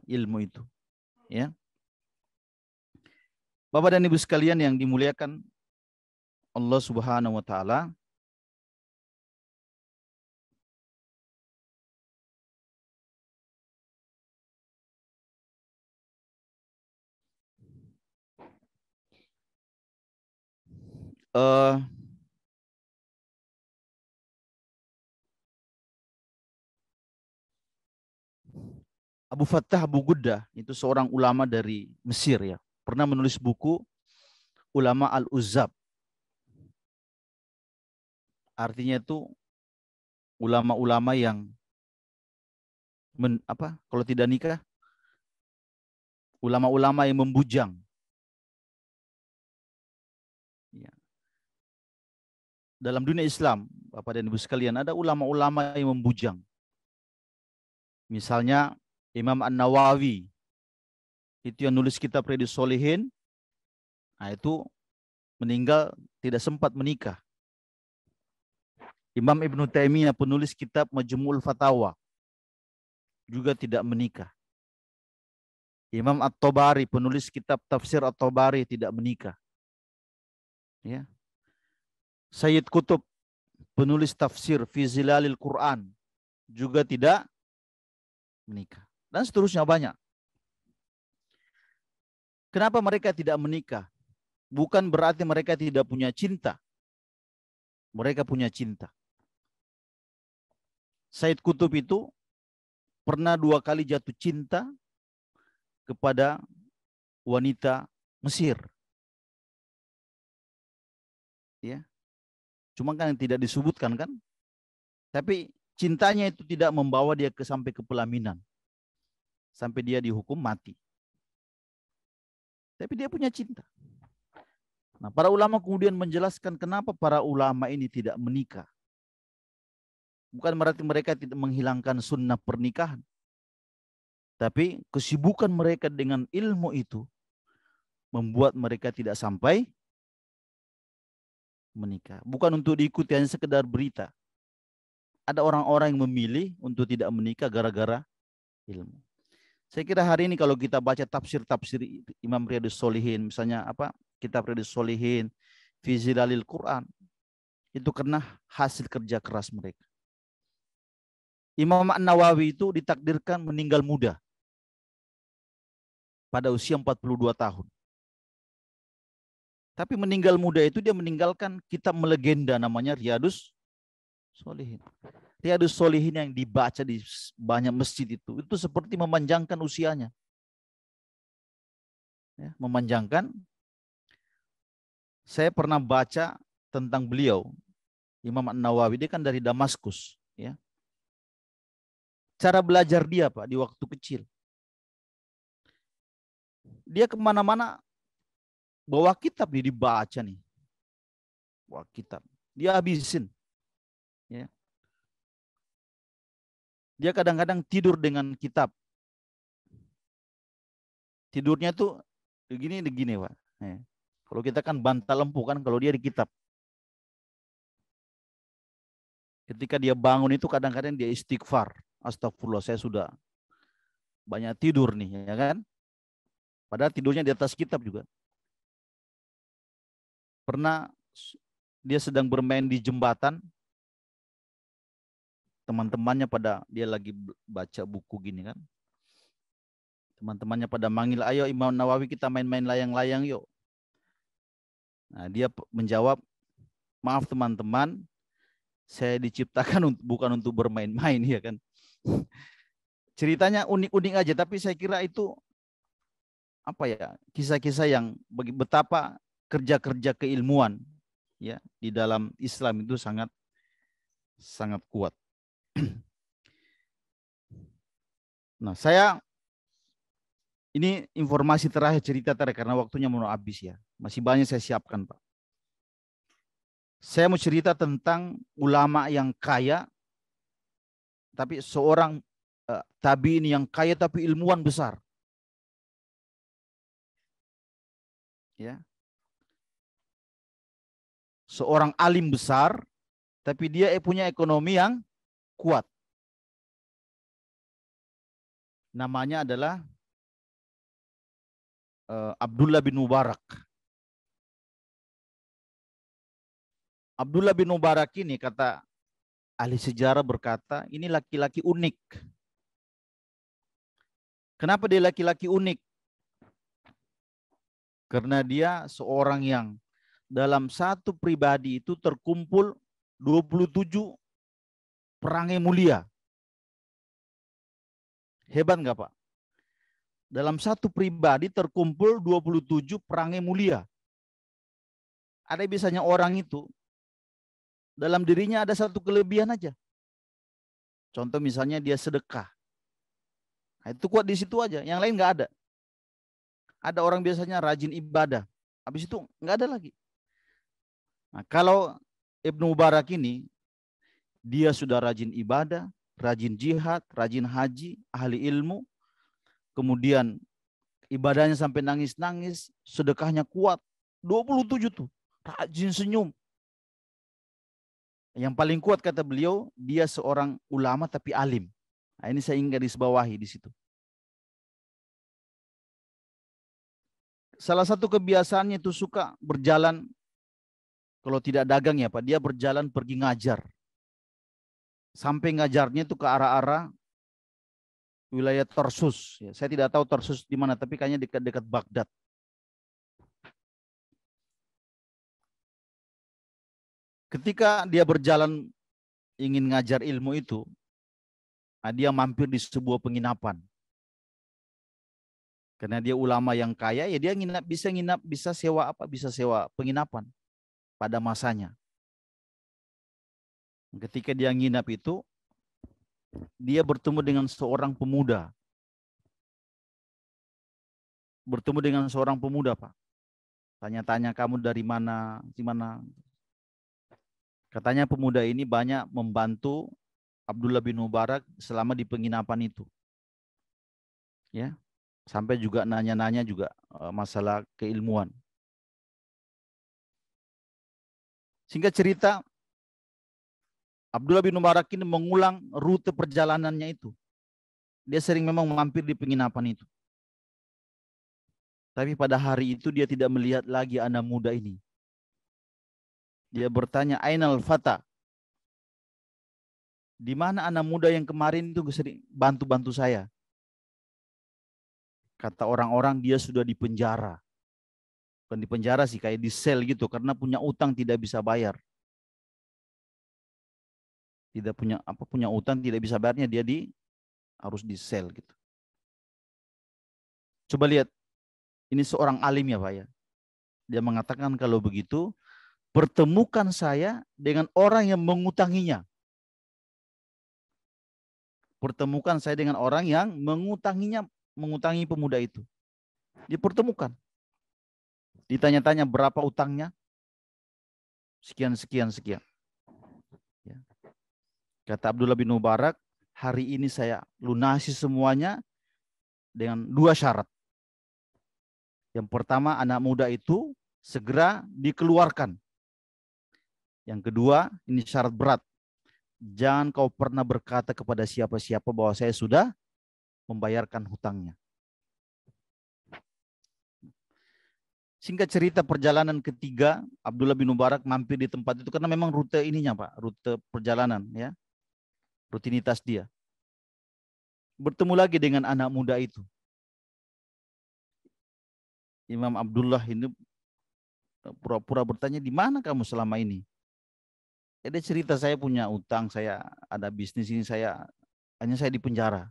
ilmu itu, ya. Bapak dan Ibu sekalian yang dimuliakan Allah Subhanahu wa taala, Abu Fattah Abu Ghuddah itu seorang ulama dari Mesir, ya, pernah menulis buku Ulama Al-Uzzab. Artinya itu ulama-ulama yang kalau tidak nikah, ulama-ulama yang membujang. Ya. Dalam dunia Islam, Bapak dan Ibu sekalian, ada ulama-ulama yang membujang. Misalnya Imam An-Nawawi, itu yang nulis kitab Riyadhus Shalihin, nah itu meninggal tidak sempat menikah. Imam Ibnu Taimiyah, penulis kitab Majmu'ul Fatawa, juga tidak menikah. Imam At-Tabari, penulis kitab Tafsir At-Tabari, tidak menikah. Ya. Sayyid Qutb, penulis tafsir Fi Zilalil Quran, juga tidak menikah. Dan seterusnya banyak. Kenapa mereka tidak menikah? Bukan berarti mereka tidak punya cinta. Mereka punya cinta. Sayyid Qutb itu pernah 2 kali jatuh cinta kepada wanita Mesir. Ya. Cuma kan yang tidak disebutkan kan. Tapi cintanya itu tidak membawa dia sampai ke pelaminan. Sampai dia dihukum mati. Tapi dia punya cinta. Nah, para ulama kemudian menjelaskan kenapa para ulama ini tidak menikah. Bukan berarti mereka tidak menghilangkan sunnah pernikahan. Tapi kesibukan mereka dengan ilmu itu membuat mereka tidak sampai menikah. Bukan untuk diikuti, hanya sekedar berita. Ada orang-orang yang memilih untuk tidak menikah gara-gara ilmu. Saya kira hari ini kalau kita baca tafsir-tafsir Imam Riyadhus Shalihin, misalnya kitab Riyadhus Shalihin, Fi Zilalil Quran, itu karena hasil kerja keras mereka. Imam An-Nawawi itu ditakdirkan meninggal muda pada usia 42 tahun. Tapi meninggal muda itu dia meninggalkan kitab melegenda namanya Riyadhus Shalihin. Riyadhus Shalihin yang dibaca di banyak masjid itu seperti memanjangkan usianya. Ya, memanjangkan. Saya pernah baca tentang beliau, Imam An-Nawawi, dia kan dari Damaskus. Ya. Cara belajar dia Pak di waktu kecil. Dia kemana-mana bawa kitab nih, dibaca nih. Bawa kitab. Dia habisin. Ya. Dia kadang-kadang tidur dengan kitab. Tidurnya tuh begini Pak. Ya. Kalau kita kan bantal lempu kan, kalau dia di kitab. Ketika dia bangun itu kadang-kadang dia istighfar. Astagfirullah, saya sudah banyak tidur nih, ya kan? Padahal tidurnya di atas kitab juga. Pernah dia sedang bermain di jembatan, teman-temannya pada, dia lagi baca buku gini kan. Teman-temannya pada manggil, ayo Imam Nawawi kita main-main layang-layang yuk. Nah, dia menjawab, maaf teman-teman, saya diciptakan bukan untuk bermain-main, ya kan. Ceritanya unik-unik aja, tapi saya kira itu apa ya, kisah-kisah yang betapa kerja-kerja keilmuan ya di dalam Islam itu sangat kuat. Nah, saya ini informasi terakhir, cerita terakhir karena waktunya mau habis ya. Masih banyak saya siapkan, Pak. Saya mau cerita tentang ulama yang kaya, tapi seorang tabi'in yang kaya tapi ilmuwan besar. Ya. Seorang alim besar, tapi dia punya ekonomi yang kuat. Namanya adalah Abdullah bin Mubarak. Abdullah bin Mubarak ini, kata ahli sejarah berkata, ini laki-laki unik. Kenapa dia laki-laki unik? Karena dia seorang yang dalam satu pribadi itu terkumpul 27 perangai mulia. Hebat nggak, Pak? Dalam satu pribadi terkumpul 27 perangai mulia. Ada biasanya orang itu dalam dirinya ada satu kelebihan aja. Contoh misalnya dia sedekah. Nah, itu kuat di situ aja, yang lain nggak ada. Ada orang biasanya rajin ibadah, habis itu nggak ada lagi. Nah, kalau Ibnu Mubarak ini, dia sudah rajin ibadah, rajin jihad, rajin haji, ahli ilmu, kemudian ibadahnya sampai nangis-nangis, sedekahnya kuat, 27 tuh, rajin senyum. Yang paling kuat kata beliau, dia seorang ulama tapi alim. Nah, ini saya ingin garis bawahi di situ. Salah satu kebiasaannya itu suka berjalan, kalau tidak dagang ya Pak, dia berjalan pergi ngajar. Sampai ngajarnya itu ke arah-arah wilayah Tarsus. Ya, saya tidak tahu Tarsus di mana, tapi kayaknya dekat-dekat Baghdad. Ketika dia berjalan ingin ngajar ilmu itu, dia mampir di sebuah penginapan. Karena dia ulama yang kaya, ya dia bisa sewa bisa sewa penginapan pada masanya. Ketika dia nginap itu, dia bertemu dengan seorang pemuda. Bertemu dengan seorang pemuda, Pak. Tanya-tanya, kamu dari mana, di mana? Katanya pemuda ini banyak membantu Abdullah bin Mubarak selama di penginapan itu. Ya. Sampai juga nanya-nanya juga masalah keilmuan. Singkat cerita, Abdullah bin Mubarak ini mengulang rute perjalanannya itu. Dia sering memang mampir di penginapan itu. Tapi pada hari itu dia tidak melihat lagi anak muda ini. Dia bertanya, Ainal Fata? Di mana anak muda yang kemarin itu sering bantu-bantu saya? Kata orang-orang dia sudah di penjara. Bukan di penjara sih, kayak di sel gitu, karena punya utang tidak bisa bayar. Tidak punya utang tidak bisa bayarnya, dia harus di sel gitu. Coba lihat, ini seorang alim ya Pak ya. Dia mengatakan kalau begitu, pertemukan saya dengan orang yang mengutanginya. Pertemukan saya dengan orang yang mengutangi pemuda itu. Dipertemukan. Ditanya-tanya berapa utangnya. Sekian. Ya. Kata Abdullah bin Mubarak, hari ini saya lunasi semuanya dengan 2 syarat. Yang pertama, anak muda itu segera dikeluarkan. Yang kedua, ini syarat berat. Jangan kau pernah berkata kepada siapa-siapa bahwa saya sudah membayarkan hutangnya. Singkat cerita, perjalanan ketiga, Abdullah bin Mubarak mampir di tempat itu karena memang rute ininya, Pak, rute perjalanan, ya, rutinitas dia. Bertemu lagi dengan anak muda itu. Imam Abdullah ini pura-pura bertanya, di mana kamu selama ini? Dia cerita, saya punya utang, saya ada bisnis ini, hanya saya di penjara.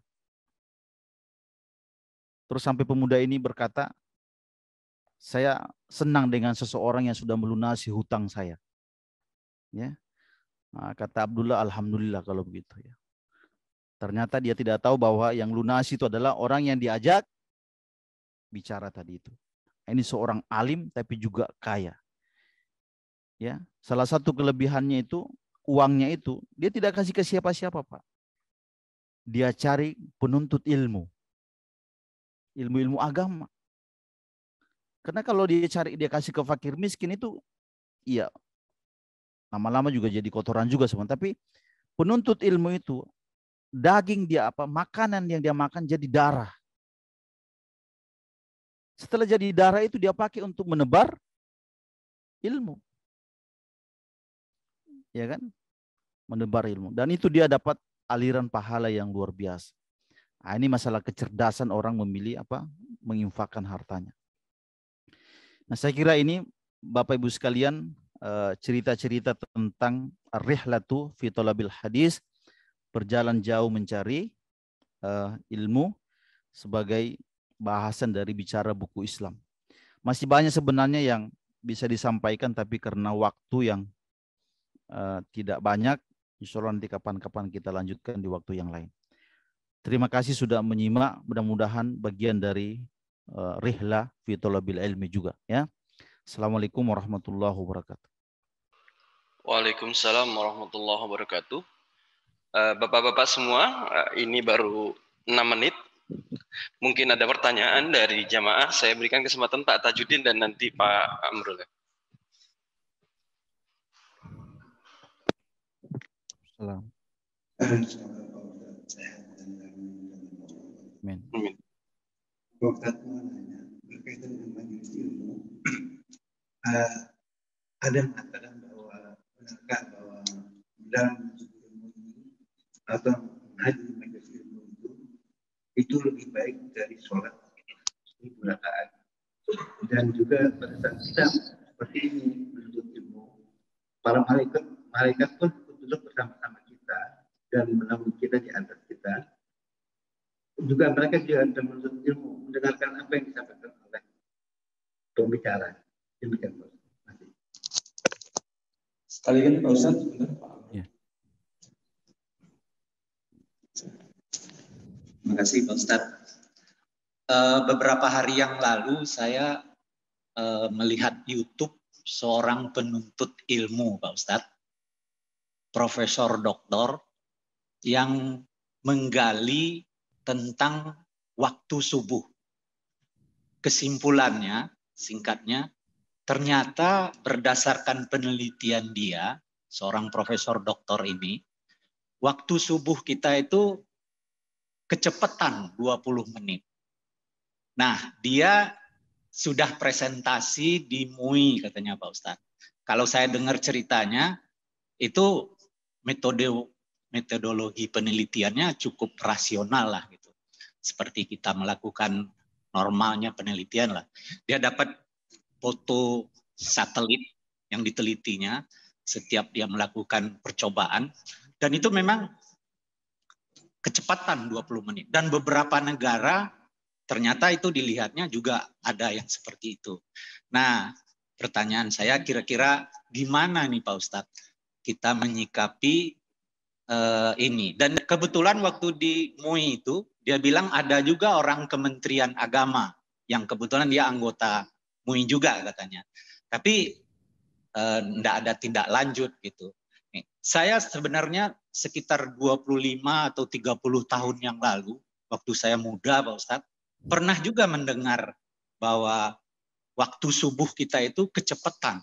Terus sampai pemuda ini berkata, saya senang dengan seseorang yang sudah melunasi hutang saya. Ya, nah, kata Abdullah, alhamdulillah kalau begitu. Ya. Ternyata dia tidak tahu bahwa yang lunasi itu adalah orang yang diajak bicara tadi itu. Ini seorang alim tapi juga kaya. Ya, salah satu kelebihannya itu uangnya itu dia tidak kasih ke siapa-siapa, Pak. Dia cari penuntut ilmu, ilmu-ilmu agama. Karena kalau dia kasih ke fakir miskin itu, iya, lama-lama juga jadi kotoran juga sebenarnya. Tapi penuntut ilmu itu, daging dia apa, makanan yang dia makan jadi darah. Setelah jadi darah itu dia pakai untuk menebar ilmu. Ya kan? Menebar ilmu. Dan itu dia dapat aliran pahala yang luar biasa. Nah, ini masalah kecerdasan orang memilih apa? Menginfakkan hartanya. Nah, saya kira ini Bapak Ibu sekalian cerita-cerita tentang rihlatu fi talabil hadis, berjalan jauh mencari ilmu sebagai bahasan dari bicara buku Islam. Masih banyak sebenarnya yang bisa disampaikan, tapi karena waktu yang tidak banyak, insya Allah nanti kapan-kapan kita lanjutkan di waktu yang lain. Terima kasih sudah menyimak, mudah-mudahan bagian dari rihlah fi talabil ilmi juga, ya. Assalamualaikum warahmatullahi wabarakatuh. Waalaikumsalam warahmatullahi wabarakatuh. Bapak-bapak semua, ini baru 6 menit. Mungkin ada pertanyaan dari jamaah. Saya berikan kesempatan Pak Tajuddin dan nanti Pak Amrul. Salam. Amin. Berkaitan dengan majelis ilmu, ada mengatakan bahwa benarkah bahwa dalam ilmu ini atau haji majelis ilmu itu lebih baik dari sholat 1000 rakaat. Dan juga pada saat kita seperti ini menuntut ilmu, para malaikat pun duduk bersama-sama kita dan menaungi kita di atas kita. Juga mereka juga menuntut ilmu, mendengarkan apa yang disampaikan oleh pembicara. Demikian, Pak. Sekali lagi Pak Ustaz, ya. Terima kasih Pak Ustaz. Beberapa hari yang lalu saya melihat YouTube seorang penuntut ilmu, Pak Ustaz, profesor doktor, yang menggali tentang waktu subuh. Kesimpulannya, singkatnya, ternyata berdasarkan penelitian dia, seorang profesor doktor ini, waktu subuh kita itu kecepatan 20 menit. Nah, dia sudah presentasi di MUI katanya Pak Ustadz. Kalau saya dengar ceritanya, itu metodologi penelitiannya cukup rasional lah gitu. Seperti kita melakukan normalnya penelitian lah. Dia dapat foto satelit yang ditelitinya setiap dia melakukan percobaan, dan itu memang kecepatan 20 menit. Dan beberapa negara ternyata itu dilihatnya juga ada yang seperti itu. Nah, pertanyaan saya kira-kira gimana nih Pak Ustadz kita menyikapi ini. Dan kebetulan waktu di MUI itu dia bilang ada juga orang Kementerian Agama yang kebetulan dia anggota MUI juga katanya. Tapi enggak ada tindak lanjut gitu. Saya sebenarnya sekitar 25 atau 30 tahun yang lalu, waktu saya muda Pak Ustadz, pernah juga mendengar bahwa waktu subuh kita itu kecepatan.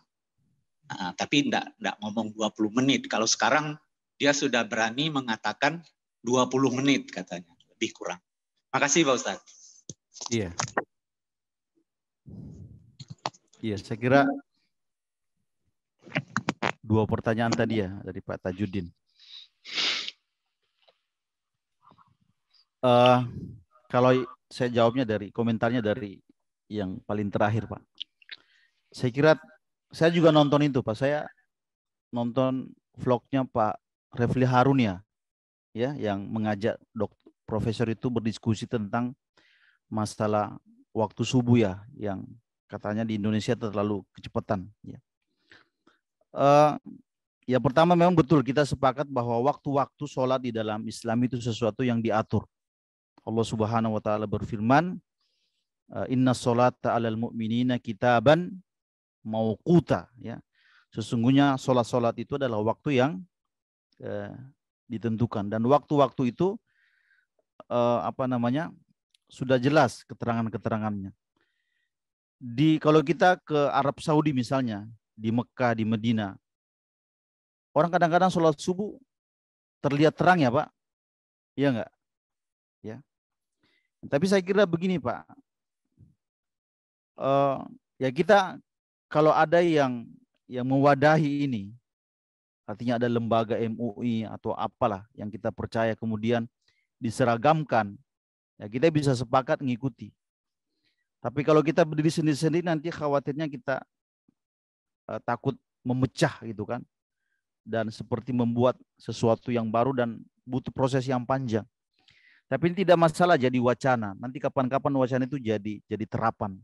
Nah, tapi enggak ngomong 20 menit. Kalau sekarang dia sudah berani mengatakan 20 menit katanya, lebih kurang. Makasih Pak Ustadz. Iya. Iya, saya kira 2 pertanyaan tadi ya dari Pak Tajudin. Kalau saya jawabnya dari komentarnya dari yang paling terakhir, Pak. Saya kira saya juga nonton itu, Pak. Saya nonton vlognya Pak Refli Harun ya, yang mengajak profesor itu berdiskusi tentang masalah waktu subuh ya, yang katanya di Indonesia terlalu kecepatan. Ya. Ya pertama memang betul kita sepakat bahwa waktu-waktu sholat di dalam Islam itu sesuatu yang diatur. Allah Subhanahu wa taala berfirman, "Inna sholata 'alal mu'minina kitaban mauquta," ya. Sesungguhnya sholat itu adalah waktu yang ditentukan, dan waktu-waktu itu sudah jelas keterangan-keterangannya. Kalau kita ke Arab Saudi misalnya, di Mekah, di Medina, orang kadang-kadang sholat subuh terlihat terang ya Pak, iya enggak? Ya. Tapi saya kira begini Pak, ya kita kalau ada yang mewadahi ini, artinya ada lembaga MUI atau apalah yang kita percaya kemudian diseragamkan, ya kita bisa sepakat mengikuti. Tapi kalau kita berdiri sendiri-sendiri nanti khawatirnya kita takut memecah gitu kan, dan seperti membuat sesuatu yang baru dan butuh proses yang panjang. Tapi ini tidak masalah jadi wacana. Nanti kapan-kapan wacana itu jadi terapan.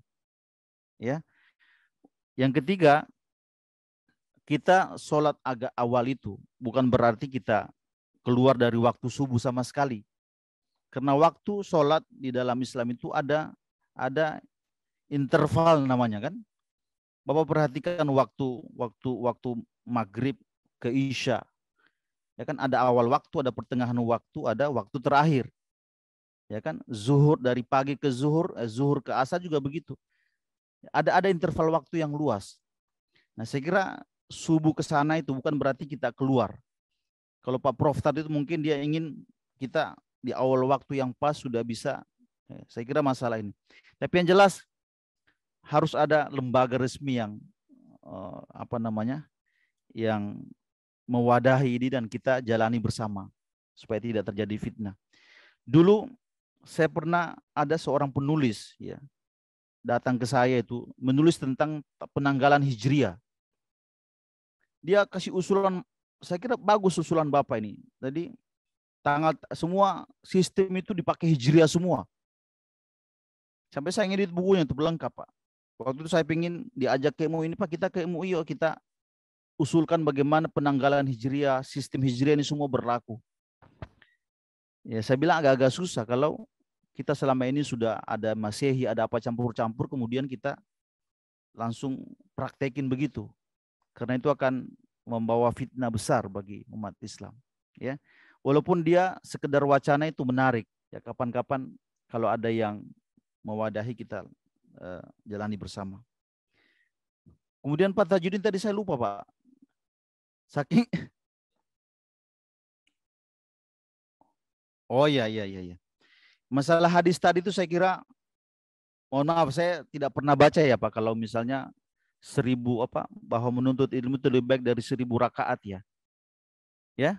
Ya. Yang ketiga, kita sholat agak awal itu bukan berarti kita keluar dari waktu subuh sama sekali. Karena waktu sholat di dalam Islam itu ada interval namanya kan. Bapak perhatikan waktu maghrib ke isya. Ya kan ada awal waktu, ada pertengahan waktu, ada waktu terakhir. Ya kan, zuhur dari pagi ke zuhur, zuhur ke asar juga begitu. Ada interval waktu yang luas. Nah, saya kira subuh ke sana itu bukan berarti kita keluar. Kalau Pak Prof tadi itu mungkin dia ingin kita di awal waktu yang pas sudah bisa. Saya kira masalah ini. Tapi yang jelas harus ada lembaga resmi yang yang mewadahi ini dan kita jalani bersama supaya tidak terjadi fitnah. Dulu saya pernah ada seorang penulis ya datang ke saya itu menulis tentang penanggalan Hijriah. Dia kasih usulan, saya kira bagus usulan Bapak ini. Jadi tanggal semua sistem itu dipakai Hijriah semua. Sampai saya ngedit bukunya itu lengkap Pak. Waktu itu saya ingin diajak ke MUI ini Pak, kita ke MUI yuk kita usulkan bagaimana penanggalan Hijriah, sistem Hijriah ini semua berlaku. Ya saya bilang agak-agak susah kalau kita selama ini sudah ada Masehi, ada apa campur-campur, kemudian kita langsung praktekin begitu. Karena itu akan membawa fitnah besar bagi umat Islam. Ya, walaupun dia sekedar wacana itu menarik. Ya kapan-kapan kalau ada yang mewadahi kita jalani bersama. Kemudian Pak Tajudin tadi saya lupa Pak. Saking. Oh iya. Masalah hadis tadi itu saya kira, mohon maaf saya tidak pernah baca ya Pak, kalau misalnya 1000 bahwa menuntut ilmu itu lebih baik dari 1000 rakaat ya. Ya.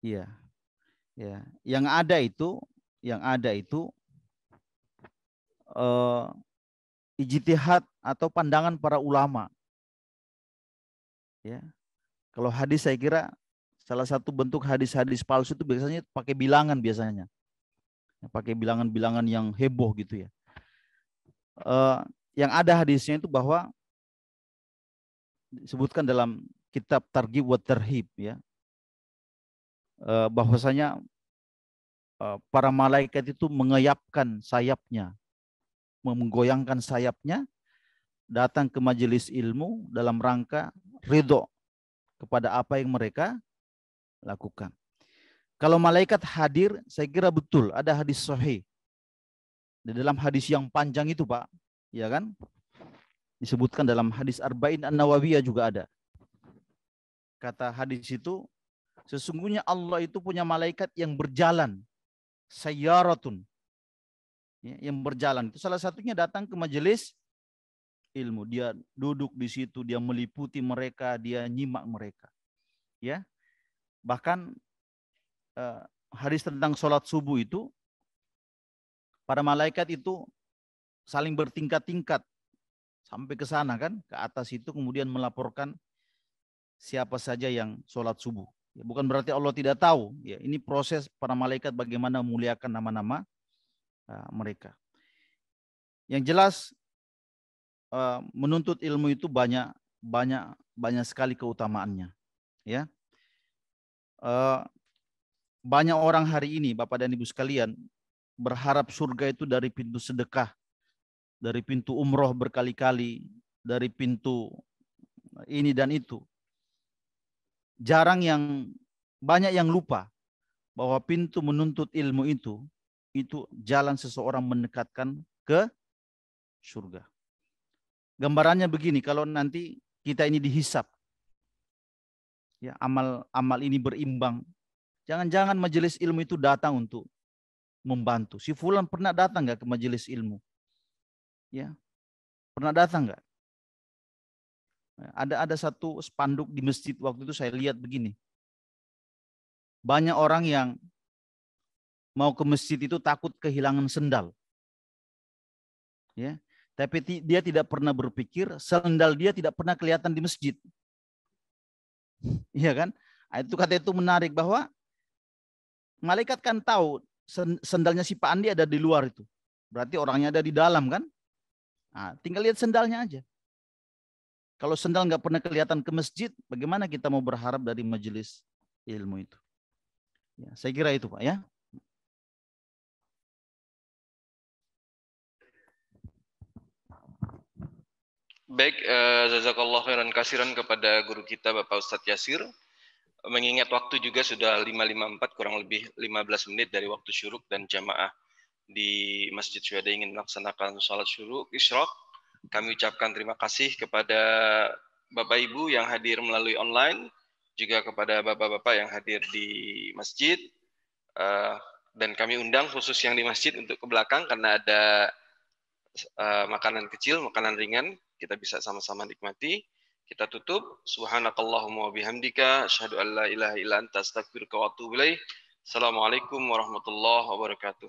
Iya. Ya. Yang ada itu ijtihad atau pandangan para ulama. Ya. Kalau hadis saya kira salah satu bentuk hadis-hadis palsu itu biasanya pakai bilangan biasanya. Pakai bilangan-bilangan yang heboh gitu ya. Yang ada hadisnya itu bahwa disebutkan dalam kitab Targhib wa Tarhib ya. Bahwasanya para malaikat itu mengayapkan sayapnya, menggoyangkan sayapnya datang ke majelis ilmu dalam rangka ridho kepada apa yang mereka lakukan. Kalau malaikat hadir, saya kira betul ada hadis sahih. Di dalam hadis yang panjang itu Pak, ya kan? Disebutkan dalam hadis Arba'in An-Nawawiyah juga ada. Kata hadis itu, sesungguhnya Allah itu punya malaikat yang berjalan, sayyaratun, ya, yang berjalan. Itu salah satunya datang ke majelis ilmu. Dia duduk di situ, dia meliputi mereka, dia nyimak mereka. Ya, bahkan hadis tentang sholat subuh itu, para malaikat itu saling bertingkat-tingkat sampai ke sana kan, ke atas itu, kemudian melaporkan siapa saja yang sholat subuh. Ya, bukan berarti Allah tidak tahu. Ya, ini proses para malaikat bagaimana memuliakan nama-nama mereka. Yang jelas menuntut ilmu itu banyak sekali keutamaannya. Ya, banyak orang hari ini, Bapak dan Ibu sekalian, berharap surga itu dari pintu sedekah, dari pintu umroh berkali-kali, dari pintu ini dan itu. Banyak yang lupa bahwa pintu menuntut ilmu itu jalan seseorang mendekatkan ke surga. Gambarannya begini, kalau nanti kita ini dihisap, ya, amal ini berimbang, jangan-jangan majelis ilmu itu datang untuk membantu. Si fulan pernah datang nggak ke majelis ilmu? Ya, pernah datang nggak? Ada satu spanduk di masjid waktu itu saya lihat begini. Banyak orang yang mau ke masjid itu takut kehilangan sendal. Ya, tapi dia tidak pernah berpikir sendal dia tidak pernah kelihatan di masjid. Iya kan? Itu kata itu menarik bahwa malaikat kan tahu sendalnya si Pak Andi ada di luar itu. Berarti orangnya ada di dalam kan? Nah, tinggal lihat sendalnya aja. Kalau sendal nggak pernah kelihatan ke masjid, bagaimana kita mau berharap dari majelis ilmu itu? Ya, saya kira itu Pak ya. Baik, jazakallah khairan kasiran kepada guru kita Bapak Ustadz Yasir. Mengingat waktu juga sudah 5.54, kurang lebih 15 menit dari waktu syuruk, dan jamaah di Masjid Syuhada ingin melaksanakan sholat syuruk, isyraq. Kami ucapkan terima kasih kepada Bapak Ibu yang hadir melalui online, juga kepada Bapak-Bapak yang hadir di masjid, dan kami undang khusus yang di masjid untuk ke belakang karena ada makanan kecil, makanan ringan, kita bisa sama-sama nikmati. Kita tutup. Subhanakallahumma wa bihamdika, asyhadu an la ilaha illa anta, astaghfiruka wa atubu ilaik. Assalamualaikum warahmatullahi wabarakatuh.